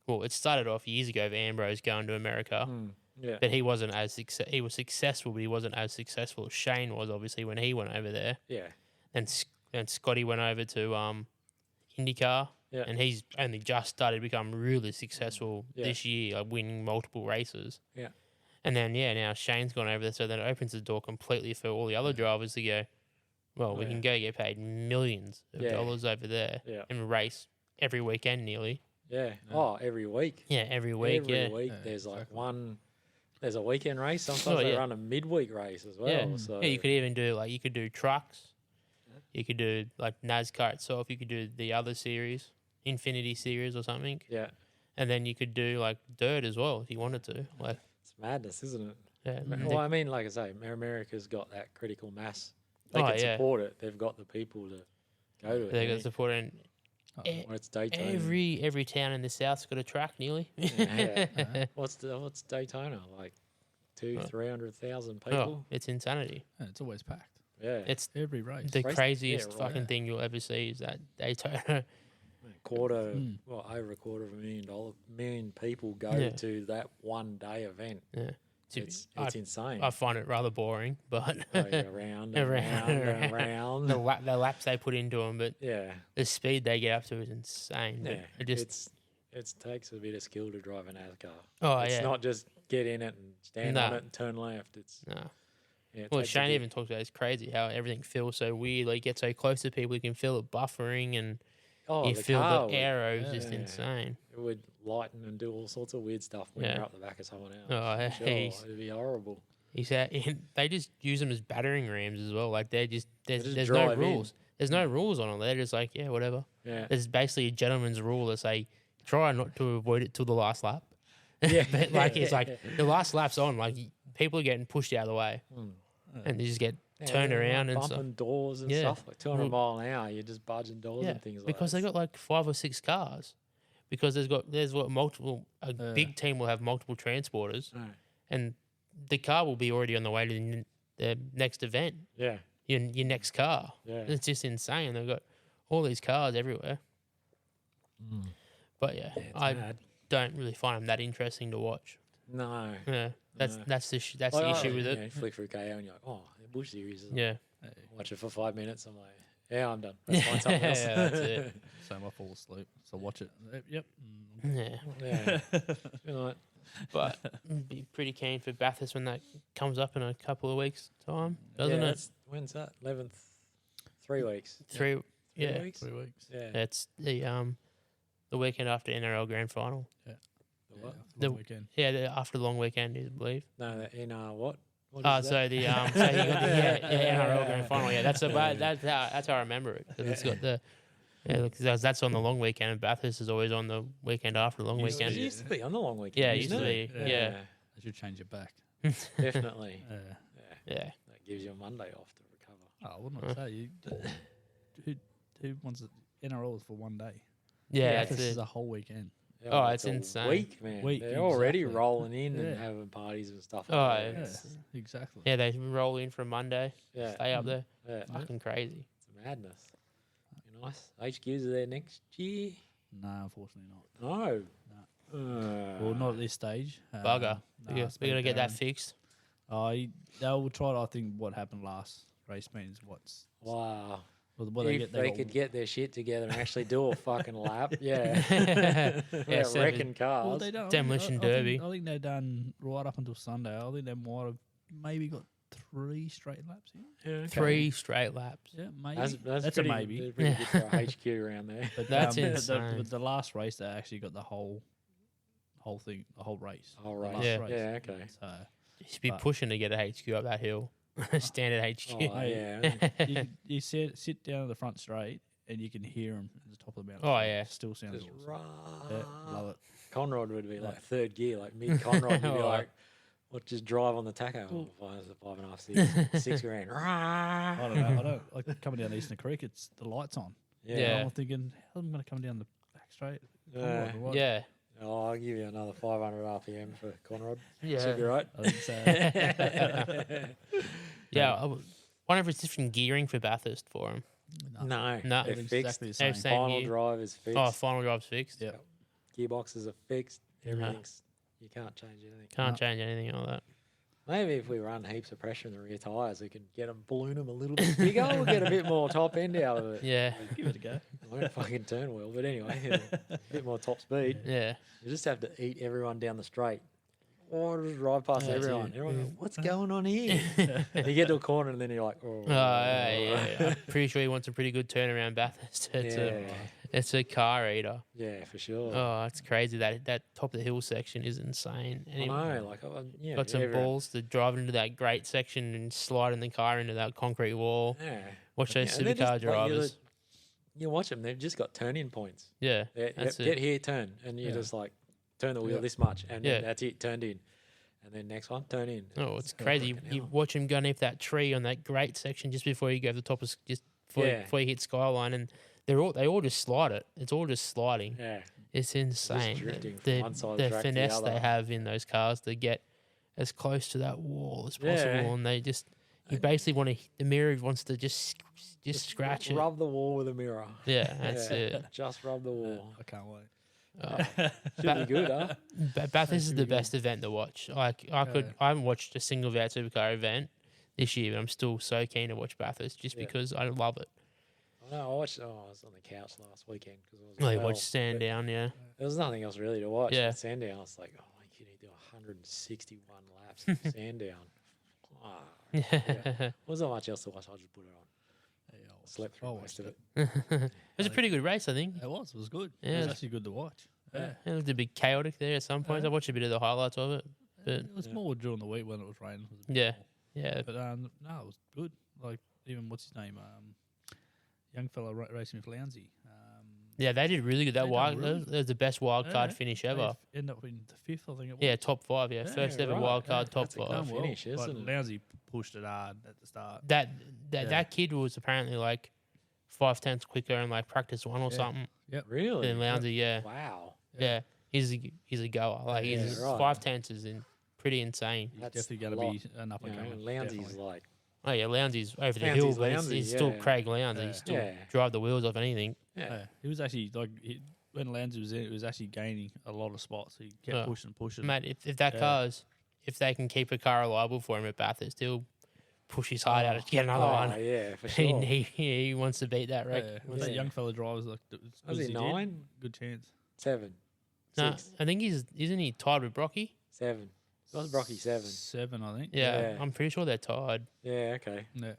well, it started off years ago of Ambrose going to America, Yeah. but he wasn't as he was successful, but he wasn't as successful as Shane was, obviously, when he went over there. Yeah. And Scotty went over to IndyCar, Yeah. and he's only just started to become really successful Yeah. this year, like winning multiple races. Yeah. And then now Shane's gone over there, so that opens the door completely for all the other drivers to go, well, we can go get paid millions of dollars over there Yeah. and race every weekend nearly. Yeah. Oh, every week. Yeah, every week. Every week there's like one. There's a weekend race. Sometimes they run a midweek race as well. Yeah. So Yeah, you could even do you could do trucks. You could do like NASCAR itself. You could do the other series, Infinity Series or something. Yeah. And then you could do like dirt as well if you wanted to. Like, it's madness, isn't it? yeah. Well, I mean, like I say, America's got that critical mass. They Oh, can yeah. support it. They've got the people to go to it. They you got know? support, and When it's Daytona. every town in the south's got a track nearly. Yeah. What's Daytona like? 300,000 people. Oh, it's insanity. Yeah, it's always packed. Yeah. It's Every race. the Race- craziest yeah, right. fucking thing you'll ever see is that Daytona. Over $250,000 million people go Yeah. to that one day event. Yeah. It's I, insane. I find it rather boring, but Going around and Around, round and round. the laps they put into them, but Yeah. the speed they get up to is insane. But Yeah. it just It takes a bit of skill to drive an NASCAR. oh It's yeah, not just get in it and stand No. on it and turn left. It's no. it Well, takes a Shane bit- even talks about it's crazy how everything feels so weird. Like you get so close to people, you can feel it buffering, and you the feel car the would- arrows just yeah. insane. It would lighten and do all sorts of weird stuff when Yeah. you're up the back of someone else. Oh, Sure, he's- it'd be horrible. He said they just use them as battering rams as well. Like there's just there's no drive in. rules. There's no rules on it. They're just like, yeah, whatever. Yeah. There's basically a gentleman's rule that say try not to avoid it till the last lap. Yeah. But like it's like the last lap's on, like people are getting pushed out of the way, and they just get turned they're, like, around and bumping stuff. doors and Yeah. stuff like 200 Well- mile an hour. You're just budging doors Yeah, and things like because that. they got like 5 or 6 cars. Because there's what multiple a big team will have multiple transporters, Right. and the car will be already on the way to the next event. Yeah. Your next car. Yeah. It's just insane. They've got all these cars everywhere. But yeah, It's I mad. don't really find them that interesting to watch. No. Yeah, that's No. that's the that's Like, the issue with you it. know, you flick through KO and you're like, oh, the Bush series. Is Yeah, Watch it for 5 minutes. I'm like, yeah, I'm done. Let's find something else. Yeah, that's it. Same, I fall asleep. So watch it. Yep. yeah. Yeah. You know, like, But be pretty keen for Bathurst when that comes up in a couple of weeks' time, doesn't it? When's that? 11th. 3 weeks. 3 3 yeah. weeks. 3 weeks. Yeah. It's the weekend after NRL Grand Final. The what? The- Weekend. Yeah, after the long weekend, I believe. No, the NR what? What Oh, is so that? the so you got the NRL Grand Final. Yeah, that's that's how I remember it. 'Cause it's got the because that's on the long weekend, and Bathurst is always on the weekend after the long Used to It weekend. used to be on the long weekend. Yeah, it used used to it? be. Yeah, I should change it back. Definitely. yeah. That gives you a Monday off to recover. Oh, I wouldn't say you. Who wants it? NRL is for one day. Yeah, This that's is it. a whole weekend. Yeah, Oh, well, it's a insane. Week, man. Week, They're already exactly. rolling in Yeah. and having parties and stuff. Oh, like Yeah, that. It's- exactly. Yeah, they roll in from Monday, Yeah. stay up there. Yeah. Fucking crazy. It's madness. Be nice. HQs are there next year. No, unfortunately not. No. Well, not at this stage. Bugger. nah, we it's got to been get that down. fixed. They will try. I think what happened last race means Wow. what If they could get their shit together and actually do a fucking lap, yeah. Yeah, so wrecking cars. Well, they don't. Demolition Derby. I think they've done right up until Sunday. I think they might have maybe got 3 straight laps in. Yeah, okay. 3 straight laps. Yeah, maybe. That's a pretty, maybe. Pretty good for a HQ around there. But That's but insane. the last race, they actually got the whole thing, the whole race. All The right. last Yeah. race. Yeah, okay. So You should be But- pushing to get a HQ up that hill. Standard HQ. Oh, yeah. you sit down at the front straight and you can hear them at the top of the mountain. Oh, yeah. Still sounds Just awesome. rah. Yeah, love it. Conrod would be like third gear, like mid Conrod would be Oh. like, what, just drive on the tacho? Oh, 5.5, 6, 6 grand. I don't know. I don't like coming down Eastern Creek. It's the lights on. Yeah. Yeah. And I'm thinking, how am I going to come down the back straight? Yeah. What? Yeah. Oh, I'll give you another 500 RPM for Conrad. Yeah. Should be right. I think so. Yeah. Wonder if it's different gearing for Bathurst for him. No, No. they're Everything's fixed. exactly the They're same. same Final gear. drive is fixed. Oh, final drive's fixed. Yep. Gearboxes are fixed. Yeah. Everything's you can't change anything. Can't No. change anything on that. Maybe if we run heaps of pressure in the rear tyres, we can get them, balloon them a little bit bigger. We'll get a bit more top end out of it. Yeah. Give it a go. I won't fucking turn well, but anyway, a bit more top speed. Yeah. You just have to eat everyone down the straight. Or just drive past That's everyone. it. Everyone goes, what's going on here? You get to a corner and then you're like, oh. Yeah. I'm pretty sure he wants a pretty good turnaround Bathurst. It's a car eater. Yeah, for sure. Oh, it's crazy. That top of the hill section is insane. And I he know, like, yeah. got some everyone- balls to drive into that great section and sliding the car into that concrete wall. Yeah. Watch those And they're supercar just, like, drivers. you watch them, they've just got turn-in points. Yeah. Yep, That's get it. here, turn. And you Yeah. just, like, turn the wheel Yeah. this much. And Yeah. then that's it, turned in. And then next one, turn in. Oh, it's crazy. fucking You hell. watch him go underneath that tree on that great section just before you go to the top of just before you hit Skyline, and they all just slide it. It's all just sliding. Yeah. It's insane. drifting from one side of the The track to the finesse they other. have in those cars to get as close to that wall as possible, Yeah. and they just you basically want to the mirror wants to just scratch it. Rub the wall with a mirror. Yeah, that's Yeah. it. Just rub the wall. I can't wait. Should be good, huh? Bathurst is the best event to watch. Like I haven't watched a single V8 Supercar event this year, but I'm still so keen to watch Bathurst just Yeah. because I love it. I know. I watched. Oh, I was on the couch last weekend because I was. Oh, you well, watch Sandown, yeah. There was nothing else really to watch. Yeah. At Sandown, I was like, oh my god, he do 161 laps in Sandown. Ah, Yeah. wasn't much else to watch. I just put it on. Yeah, Slept through I most watched of it. it. It was a pretty good race, I think. It was good. Yeah, It was it's- actually good to watch. Yeah. It looked a bit chaotic there at some points. I watched a bit of the highlights of it. But It was more during the week when it was raining. It was a bit Yeah. more. yeah, But no, it was good. Like even what's his name, young fella racing with Lounsey. yeah, they did really good. That They wild, done really that was the best wild card Yeah, finish ever. End up in the fifth, I think it was. Yeah, top five. Yeah, Yeah, first ever right. wild card, Yeah, top that's a five. good Done well, finish, but isn't it? Lounsey pushed it hard at the start. That Yeah. that kid was apparently like 5/10 quicker in like practice one or Yeah. something Really? than Lounsey. Yeah, Wow. yeah. He's a goer. Like Yeah, he's right. 5/10 is pretty insane. He's That's definitely a going lot. to be an up and You know, coming. Lounsey's definitely. like, Oh yeah, Lounsey's over the Lounsey's hill, but Lounsey, he's still yeah. Craig Lounsey. Yeah. He's still Yeah. drive the wheels off anything. yeah. Yeah, he was actually when Lounsey was in, it was actually gaining a lot of spots. He kept Yeah. pushing. Mate, if that Yeah. car's if they can keep a car reliable for him at Bathurst, he'll push his heart out to get another Oh, one. yeah, for He, sure. he wants to beat that Yeah, record. when that young fella drives like as Was good as he he did, 9? good chance. 7. No, 6. I think isn't he tied with Brocky? 7. That was Brocky 7. 7, I think. Yeah, Yeah. I'm pretty sure they're tied. Yeah, okay. Yeah.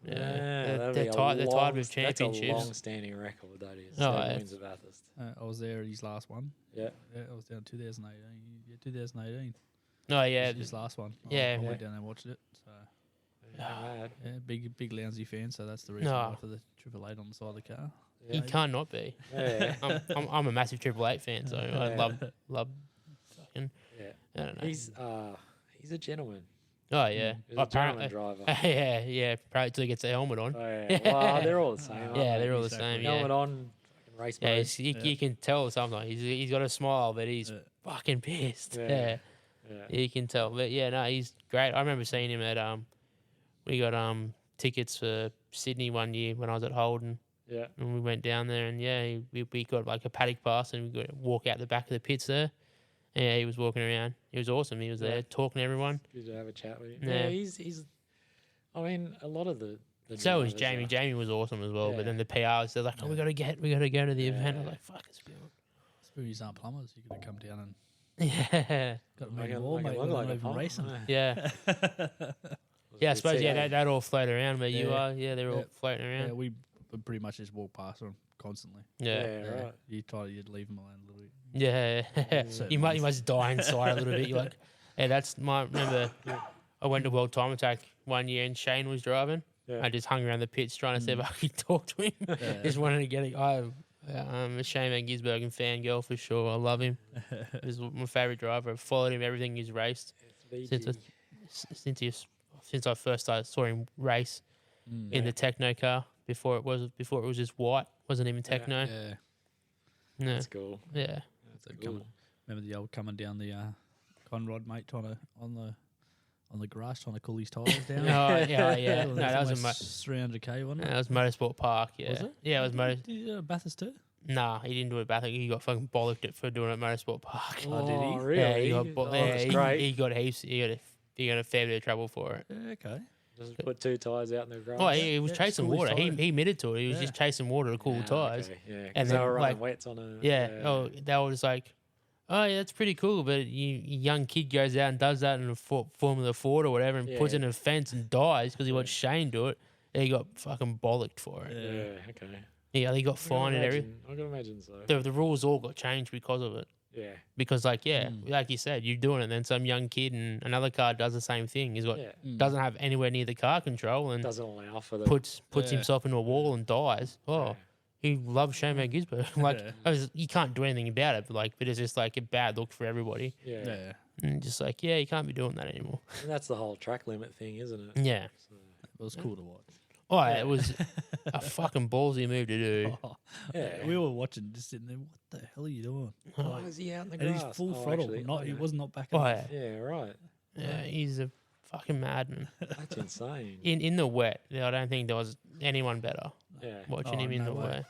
Yeah, that'd they're be a tied. They're tied with That's a championships. long-standing record, that is. No, 7 it's- wins at Bathurst. I was there at his last one. Yeah. Yeah, I was down 2018. Yeah, 2018. No, yeah, His last one. Yeah. I Yeah. went down there and watched it. So Yeah, mad. yeah, big Lounsey fan. So that's the reason No. why for the 888 on the side of the car. he Yeah. can't not be. Yeah. I'm a massive Triple Eight fan, so I Yeah. love fucking. Yeah. I don't know. He's a gentleman. Oh yeah, He's a apparently. gentleman driver. yeah. Probably till he gets the helmet on. Oh, yeah. Well, they're all the same. aren't Yeah, they? they're all the Exactly. same. Yeah, Helmet on, fucking race yeah. mode. You can tell sometimes he's got a smile, but he's Yeah. fucking pissed. Yeah. Yeah. Yeah. You can tell. But yeah, no, he's great. I remember seeing him at we got tickets for Sydney one year when I was at Holden, Yeah. and we went down there, and yeah, we got like a paddock pass, and we got to walk out the back of the pits there. Yeah, he was walking around. He was awesome. He was Yeah. there talking to everyone. Good to have a chat with him. Yeah. Yeah, he's. I mean, a lot of the So was drivers Jamie. are- Jamie was awesome as well. Yeah. But then the PRs, they're like, "Oh, we got to go to the event." I was Yeah. like, "Fuck, it's good." Spoonies aren't plumbers. You could have come down and Yeah, got to Make meet it- them all, make it mate. look We're like not a even plumber. racing. yeah, Was yeah. I it suppose CA? that all float around where you Yeah. are. Yeah, they're all Yeah. floating Yeah, around. we pretty much just walk past them constantly. Yeah, Yeah, right. You try to leave them alone a little bit. yeah. Certain you ones. must die inside a little bit. You're like, "Hey, that's my." Remember, I went to World Time Attack one year, and Shane was driving. Yeah. I just hung around the pits trying to see if I could talk to him. Yeah. Just wanted to get it. I'm a Shane Van Gisbergen fangirl for sure. I love him. He's my favourite driver. I've followed him everything he's raced It's since VG. since I first saw him race in the techno car. Before it was just white. Wasn't even techno. Yeah. Yeah. That's cool. Yeah. So Cool. remember the old coming down the Conrod, mate, trying to on the grass, trying to cool his tyres down. Oh, yeah, yeah. Well, No, that was a almost 300k, wasn't it? that was Motorsport Park. Yeah. Was it? Yeah, it was Motor. Did you do it Bathurst too? Nah, he didn't do it back. He got fucking bollocked it for doing it at Motorsport Park. Oh, did he? Really? Yeah, he got Oh, yeah, that's he, great. he got heaps. He got a fair bit of trouble for it. Yeah, okay. Just put 2 tyres out in the grass. Oh, he was yeah, chasing cool his water. He tyre. admitted to it. He was Yeah. just chasing water to cool Ah, tires. okay, yeah, And and they then, were running like- wets on a. Yeah. Oh, that was like, oh yeah, that's pretty cool. But a young kid goes out and does that in a Formula Ford or whatever, and puts it Yeah. in a fence and dies because he watched Shane do it. And he got fucking bollocked for it. Yeah, okay. Yeah, he got fined and everything. I can imagine so. The rules all got changed because of it. Yeah. Because like like you said, you're doing it, and then some young kid in another car does the same thing. He's got Yeah. doesn't have anywhere near the car control and Doesn't allow for the. puts Yeah. himself into a wall and dies. Oh, Yeah. he loves Shane Van Gisbergen. Like Yeah. you can't do anything about it, but it's just like a bad look for everybody. Yeah. Yeah. And just like you can't be doing that anymore. And that's the whole track limit thing, isn't it? Yeah. So, It was cool to watch. Oh, it was a fucking ballsy move to do. Oh, Yeah. we were watching, just sitting there. What the hell are you doing? why is he out in the And grass? he's full Oh, throttle. actually, Not he okay. was not back. Oh up. yeah, Yeah, right. yeah, he's a fucking madman. That's insane. In the wet, I don't think there was anyone better Yeah. watching Oh, him in no the way.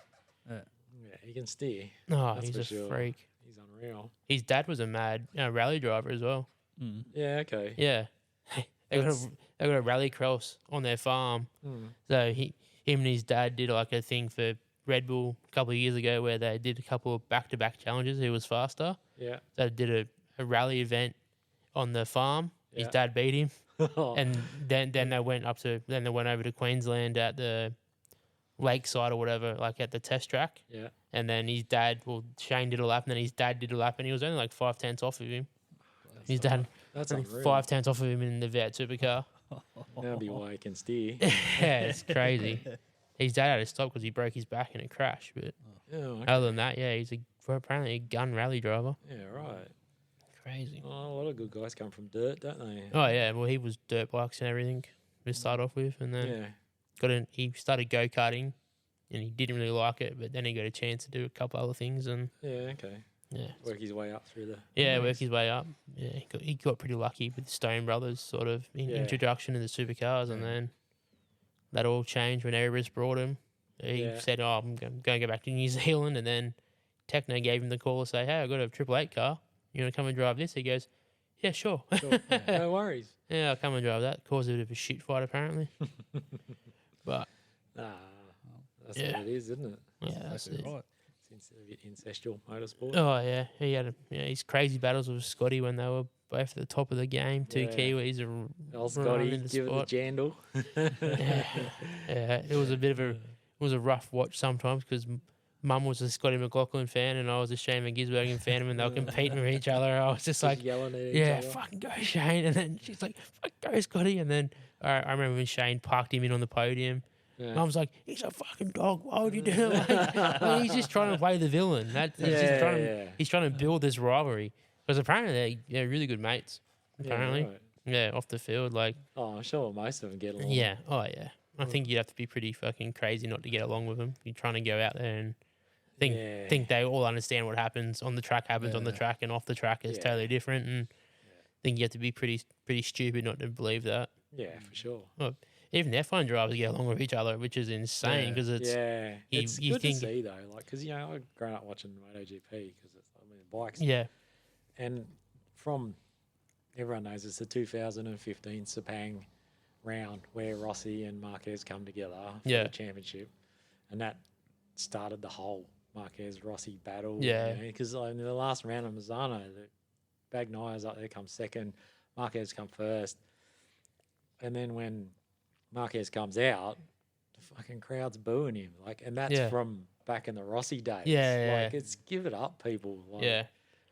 wet. Yeah, he can steer. Oh, That's he's for a sure. freak. He's unreal. His dad was a mad rally driver as well. Mm. Yeah, okay. Yeah, That's- they got a rally cross on their farm. Hmm. So him and his dad did like a thing for Red Bull a couple of years ago where they did a couple of back-to-back challenges. Who was faster? Yeah. So they did a rally event on the farm. His Yeah. dad beat him, Oh, and then they went over to Queensland at the lakeside or whatever, like at the test track. yeah. And then his dad, Shane did a lap, and then his dad did a lap, and he was only like 5/10 off of him. His dad, That's only unreal. 5/10 off of him in the Vet supercar. That'd be why he can steer. Yeah, it's crazy. His dad had to stop because he broke his back in a crash. But Yeah, okay. other than that, yeah, he's apparently a gun rally driver. Yeah, right. Crazy. Oh, a lot of good guys come from dirt, don't they? Oh yeah, well he was dirt bikes and everything to start off with, and then Yeah. he started go karting, and he didn't really like it, but then he got a chance to do a couple other things, and Yeah, okay. yeah, Work his way up through the. yeah, ranks. worked his way up. Yeah, he got pretty lucky with the Stone Brothers sort of Yeah. introduction to the supercars, and Yeah. then that all changed when Erebus brought him. He Yeah. said, "Oh, I'm going to go back to New Zealand," and then Techno gave him the call to say, "Hey, I got a 888 car. You want to come and drive this?" He goes, "Yeah, sure." Sure. No worries. Yeah, I'll come and drive that. Caused a bit of a shit fight apparently, but Nah, that's Yeah. what it is, isn't it? yeah, that's it. Right. It's a bit incestual motorsport. Oh yeah, he had his crazy battles with Scotty when they were both at the top of the game. Two Yeah. Kiwis are Old running Scotty, in the give it the spot. jandle. Yeah, it was a bit of a was a rough watch sometimes because Mum was a Scotty McLaughlin fan and I was a Shane Van Gisbergen fan, and they were competing with each other. I was just Just like, yelling at each yeah, other. fucking go Shane, and then she's like, fuck go Scotty, and then I remember when Shane parked him in on the podium. Yeah. Mum's like, he's a fucking dog. Why would you do it? Like, he's just trying to play the villain. He's trying to build this rivalry because apparently they're really good mates. Apparently, Yeah, right. off the field, like Oh, I'm sure most of them get along. yeah, oh yeah. I think you'd have to be pretty fucking crazy not to get along with them. You're trying to go out there and think they all understand what happens on the track happens on the Yeah. track, and off the track is Yeah. totally different. And I think you have to be pretty stupid not to believe that. Yeah, for sure. Even F1 drivers get along with each other, which is insane Yeah. because it's Yeah, you- it's you good think- to see though. Like, because I've grown up watching MotoGP because bikes. yeah, And from everyone knows it's the 2015 Sepang round where Rossi and Marquez come together for Yeah. the championship, and that started the whole Marquez Rossi battle. Yeah. because in the last round of Mazzano, the Bagnaia's up there, comes second, Marquez come first, and then when Marquez comes out, the fucking crowd's booing him. Like, and that's Yeah. from back in the Rossi days. Yeah, like it's give it up, people. Like, yeah,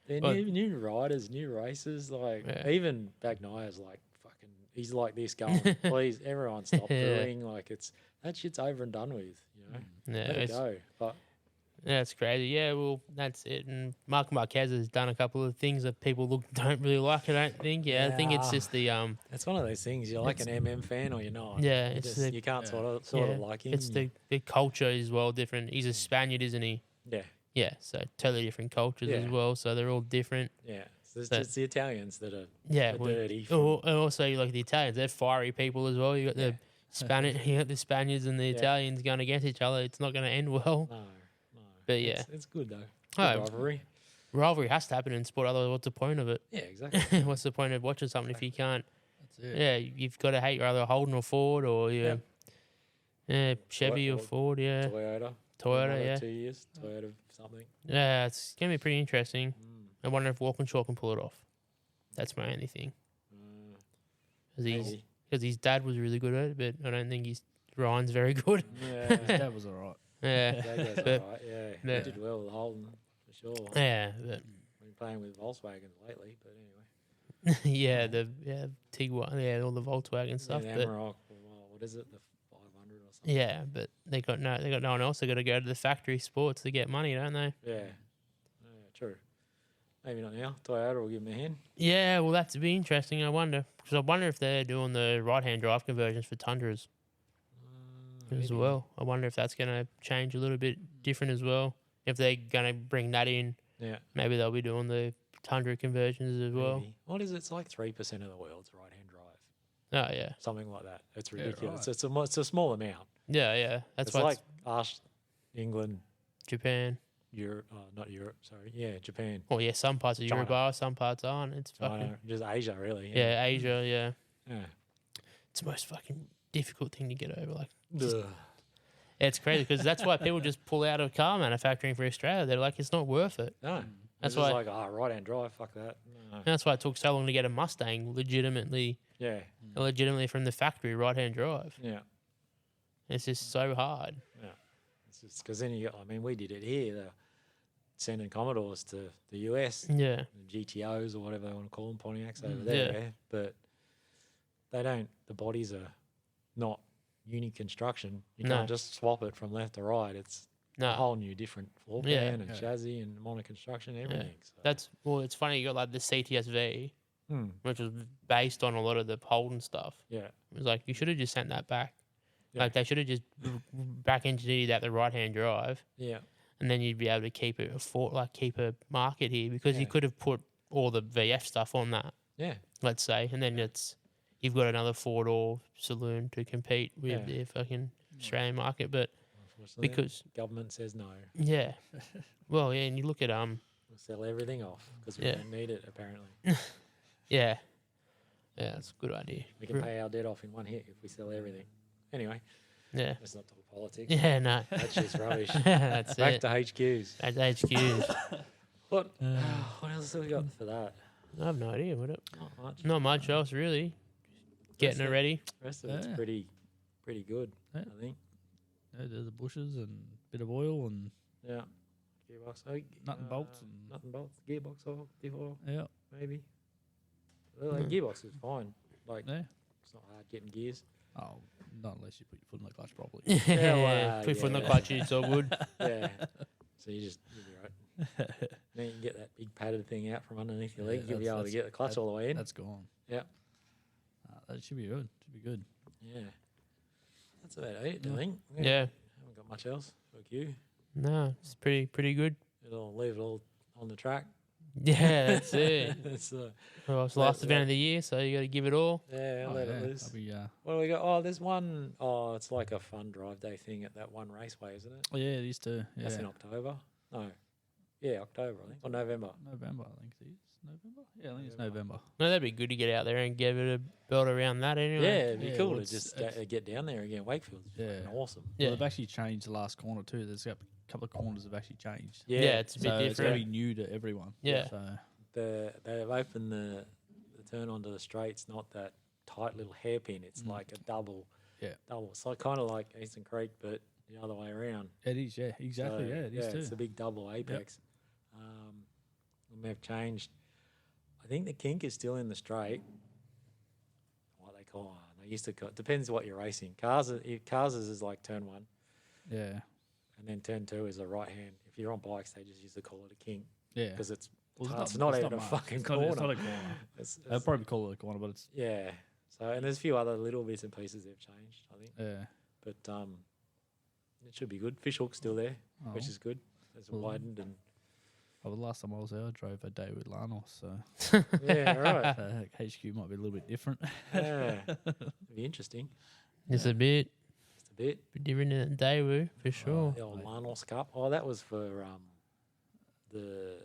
they're Well- new riders, new races. Like Yeah. even Bagnaia's like fucking. He's like this going. Please, everyone stop Yeah. booing. Like that shit's over and done with. You know, yeah. let it It's, go. But that's crazy. Yeah, well, that's it. And Mark Marquez has done a couple of things that people don't really like. I don't think. Yeah, I think it's Yeah. just the it's one of those things. You're like an MM fan or you're not. Yeah, You it's you can't sort of yeah, like him. it's the culture is well different. He's a Spaniard, isn't he? yeah, Yeah, so totally different cultures as Yeah. well. So they're all different. Yeah, so it's But- just the Italians that are Yeah, dirty. and also like the Italians, they're fiery people as well. You got the Spanish, you got the Spanians and the Yeah. Italians going against each other. It's not going to end well. No. But yeah. It's good though. Oh, Good rivalry. Rivalry has to happen in sport. Otherwise, what's the point of it? Yeah, exactly. What's the point of watching something if you can't? That's it. Yeah, you've got to hate either Holden or Ford or Chevy or Or Ford. Yeah, Toyota. Toyota. Another Yeah, 2 years. Toyota something. yeah. It's gonna be pretty interesting. Mm. I wonder if Walkinshaw can pull it off. That's my only thing. Maybe. Because his dad was really good at it, but I don't think Ryan's very good. Yeah. His dad was alright. Yeah, That guy's But- alright. Yeah. yeah. He did well with Holden for sure. yeah, but Been playing with Volkswagens lately, but anyway. yeah, the Tiguan, yeah, all the Volkswagen stuff. Yeah, But Amarok, what is it? The 500 or something. yeah, but they got no one else. They got to go to the factory sports to get money, don't they? Yeah. True. Maybe not now. Toyota will give him a hand. Yeah, well, that's be interesting. I wonder because I wonder if they're doing the right-hand drive conversions for Tundras as Maybe. well. I wonder if that's going to change a little bit different as well. If they're going to bring that in, Yeah. maybe they'll be doing the Tundra conversions as well. Maybe. What is it? It's like 3% of the world's right-hand drive. Oh yeah, Something like that. It's Yeah, ridiculous. right. It's a small amount. yeah. That's It's why like it's us, England, Japan. Europe, not Europe, sorry. Yeah, Japan, Oh yeah, some parts of Europe China. are, some parts aren't. It's fucking China, just Asia, really. yeah, Asia. Yeah, Yeah. it's the most fucking difficult thing to get over. Like Ugh. it's crazy because that's why people just pull out of car manufacturing for Australia. They're like, it's not worth it. No. That's It's why- just like, right-hand drive, fuck that. No. And that's why it took so long to get a Mustang legitimately from the factory right-hand drive. Yeah. It's just so hard. It's just because then we did it here, sending Commodores to the US, Yeah, the GTOs or whatever they want to call them, Pontiacs over Yeah. there. But the bodies are not uni construction. You No. can't just swap it from left to right. It's a no, whole new different floor Yeah. plan and Yeah. chassis and mono construction, everything. So. it's funny. You got like the CTSV, Hmm. which was based on a lot of the Holden stuff. Yeah. It was like you should have just sent that back. Yeah. Like they should have just back engineered that the right-hand drive. Yeah. And then you'd be able to keep a market here because you Yeah. could have put all the VF stuff on that, Yeah. let's say, and then you've got another four-door saloon to compete with Yeah. the fucking Australian market. But Unfortunately, because government says no. yeah, well yeah, and you look at We'll sell everything off because we Yeah. don't need it, apparently. yeah, that's a good idea. We can pay our debt off in one hit if we sell everything. Anyway, Yeah, let's not talk politics. yeah, no, That's just rubbish. that's Back it. to HQs. That's HQs. What else have we got for that? I have no idea what Not much. Not much else really. Getting it it. ready. The rest of it's Yeah. pretty good, Yeah. I think. Yeah, there's the bushes and bit of oil and Yeah. Gearbox. nut and bolts and Nut and bolts. Gearbox oil, diff oil, yeah, maybe. Well, like, gearbox is fine. Like, yeah. it's not hard getting gears. Oh, not unless you put your foot in the clutch properly. Yeah, well, put from the yeah. clutch, it's all good. Yeah. So you'll be right. Then you can get that big padded thing out from underneath your leg. Yeah, You'll be able to get the clutch all the way in. That's gone. Yeah. That should be good. Should be good. Yeah. That's about it, I Yeah. think. Yeah. Haven't got much else. Fuck you. No, it's pretty good. It'll leave it all on the track. Yeah, that's it. It's, Well, it's the last Let- event of the year, so you got to give it all. yeah, Oh, let yeah, it loose. that'll be, What do we got? Oh, there's one. Oh, it's like a fun drive day thing at that one raceway, isn't it? oh yeah, it is too. Yeah. That's in October. No. Yeah, October, I think. Or November. November, I think it is. November? Yeah, I think it's November. November. No, that'd be good to get out there and give it a belt around that Yeah, anyway. it'd be Yeah, cool well, to it's- just it's- get down there again. Wakefield's Yeah. fucking awesome. Yeah. Well, they've actually changed the last corner too. There's a couple of corners have actually changed. Yeah, it's a bit So it's different. very new to everyone. Yeah. So They've opened the turn onto the straight's not that tight little hairpin. It's like a double. Yeah. Double. It's like kind of like Eastern Creek, but the other way around. it is. Yeah, exactly. So, yeah, it is too. It's a big double apex. And they've changed. I think the kink is still in the straight. What they call they used to call, depends what you're racing. Cars is like turn one, Yeah, and then turn two is a right hand. If you're on bikes, they just used to call it a kink yeah. because it's Well, it's not even a much. fucking It's not corner. a corner. It's- They'll it's- probably call it a corner, but it's yeah. So and there's a few other little bits and pieces they've changed, I think. yeah. But it should be good. Fish hook's still there, which Oh. is good. It's widened and Oh, the last time I was there, I drove a day with Lanos, so yeah, right. HQ might be a little bit different. Yeah, it'd be interesting. Just a bit Just a bit. different than Daewoo, for sure. The old Lanos Cup. Oh, that was for the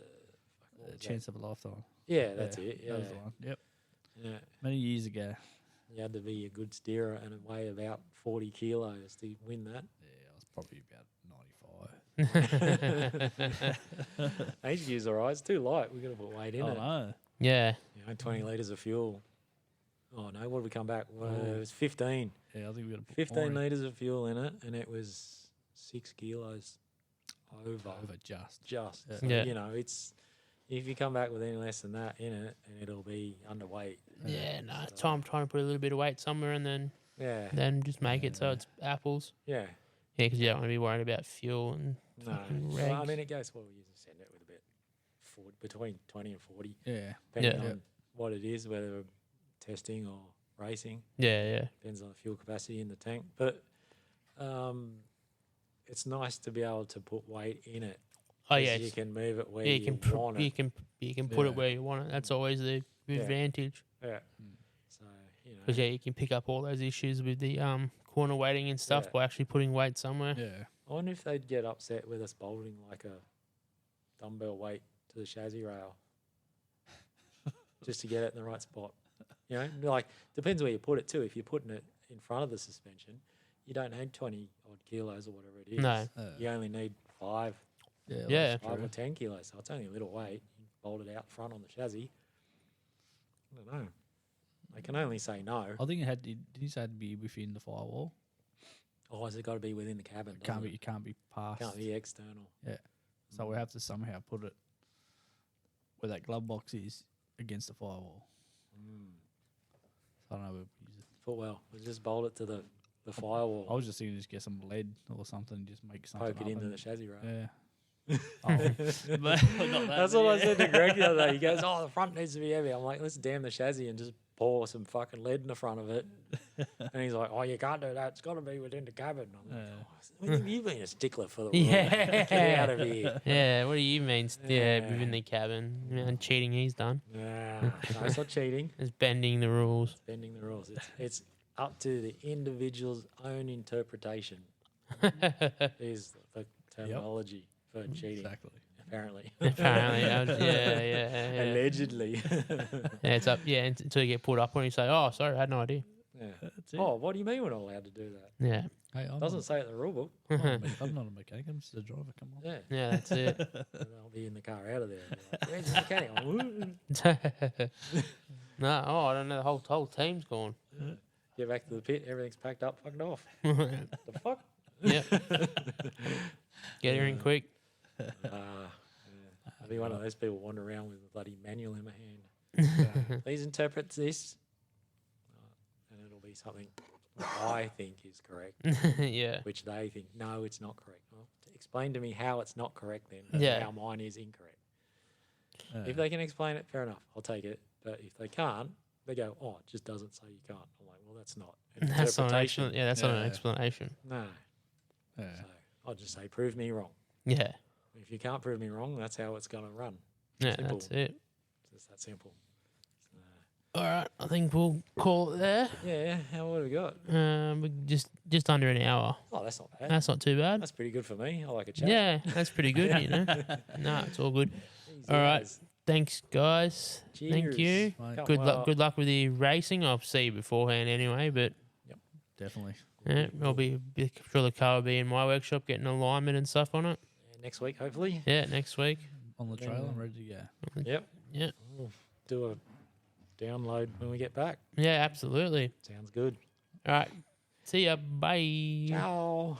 what was that? Chance of a lifetime. Yeah, that's it. Yeah, That was the one. Yep. yeah. Many years ago. You had to be a good steerer and weigh about 40 kilos to win that. Yeah, I was probably about 95. HQ's all right. It's too light. We've got to put weight in Oh, it. no. Yeah. 20 litres of fuel. Oh, no. What did we come back? Well, it was 15. Yeah, I think we got to put 15 more in. litres of fuel in it, and it was 6 kilos over. Over just. Just. Yeah. So, Yeah. you know, it's if you come back with any less than that in it, and it'll be underweight. Yeah, no, it's time trying to put a little bit of weight somewhere and Yeah. then just make it so it's apples. Yeah. Yeah, because you don't want to be worried about fuel and No. fucking Well, I regs. mean, it goes, well, you just send it with a bit between 20 and 40, Yeah. depending Yeah. on what it is, whether testing or racing. yeah. Depends on the fuel capacity in the tank. But it's nice to be able to put weight in it. Oh 'cause yeah, You can move it where yeah, you, want you it. can put it Yeah. where you want it. That's always the Yeah. advantage. Yeah. So, Because you can pick up all those issues with the corner weighting and stuff Yeah. by actually putting weight somewhere. Yeah. I wonder if they'd get upset with us bolting like a dumbbell weight to the chassis rail just to get it in the right spot. You know, like, depends where you put it too. If you're putting it in front of the suspension, you don't need 20 odd kilos or whatever it is. No. You only need 5 Yeah. Yeah. that's 5 true. or 10 kilos. So it's only a little weight. You bolt it out front on the chassis. I don't know. I can only say no. I think did you say it had to be within the firewall? Oh, has it got to be within the cabin? It can't be past. Can't be external. So we have to somehow put it where that glove box is against the firewall. So I don't know. We'll use it. Well, we'll just bolt it to the firewall. I was just thinking just get some lead or something, and just make something. Poke it up into and- the chassis rail. Yeah. Oh, but not that, That's but what I yeah. said to Greg the other day. He goes, "Oh, the front needs to be heavy." I'm like, "Let's damn the chassis and just pour some fucking lead in the front of it." And he's like, "Oh, you can't do that. It's got to be within the cabin." I'm like, "When have you been a stickler for the rule? Yeah. Get out of here." Yeah, what do you mean? Yeah, Yeah. within the cabin. And cheating he's done. Nah, no, it's not cheating. It's bending the rules. It's bending the rules. It's up to the individual's own interpretation. Is the terminology for cheating? Exactly. Apparently. Apparently, yeah. Allegedly. Yeah, it's up. Yeah, until you get pulled up on, you say, "Oh, sorry, I had no idea." Yeah. That's it. Oh, what do you mean we're not allowed to do that? Yeah, Hey, Doesn't say it in the rule book. I'm not a mechanic. I'm just a driver. Come on. Yeah. yeah, that's it. And I'll be in the car out of there. And be like, "Where's the mechanic?" I'm, "Woo." No, I don't know. The whole team's gone. Get back to the pit. Everything's packed up. Fucked off. Yep. The fuck? Get her in quick. I'll be one of those people wandering around with a bloody manual in my hand. Please interpret this. And it'll be something that I think is correct, Yeah. which they think, no, it's not correct. Well, explain to me how it's not correct then. Yeah. How mine is incorrect. If they can explain it, fair enough. I'll take it. But if they can't, they go, oh, it just doesn't say you can't. I'm like, well, that's not an That's not an interpretation. explanation. Yeah, that's not an Yeah. explanation. No. Yeah. So I'll just say, prove me wrong. Yeah. If you can't prove me wrong, that's how it's going to run. Yeah, Simple. that's it. It's just that simple. All right, I think we'll call it there. Yeah, what have we got? We just under an hour. Oh, that's not bad. That's not too bad. That's pretty good for me. I like a chat. Yeah, that's pretty good, you know. No, it's all good. Easy All right. as. Thanks, guys. Thank you. Cheers. Mate, Can't Good well. luck. Good luck with the racing. I'll see you beforehand anyway. But Definitely. yeah, I'll be sure the car will be in my workshop getting alignment and stuff on it. Yeah, next week, hopefully. Yeah, next week. On the trail, I'm ready to go. Yep. Yeah, We'll do a download when we get back. yeah, absolutely. Sounds good. All right. See ya. Bye. Ciao.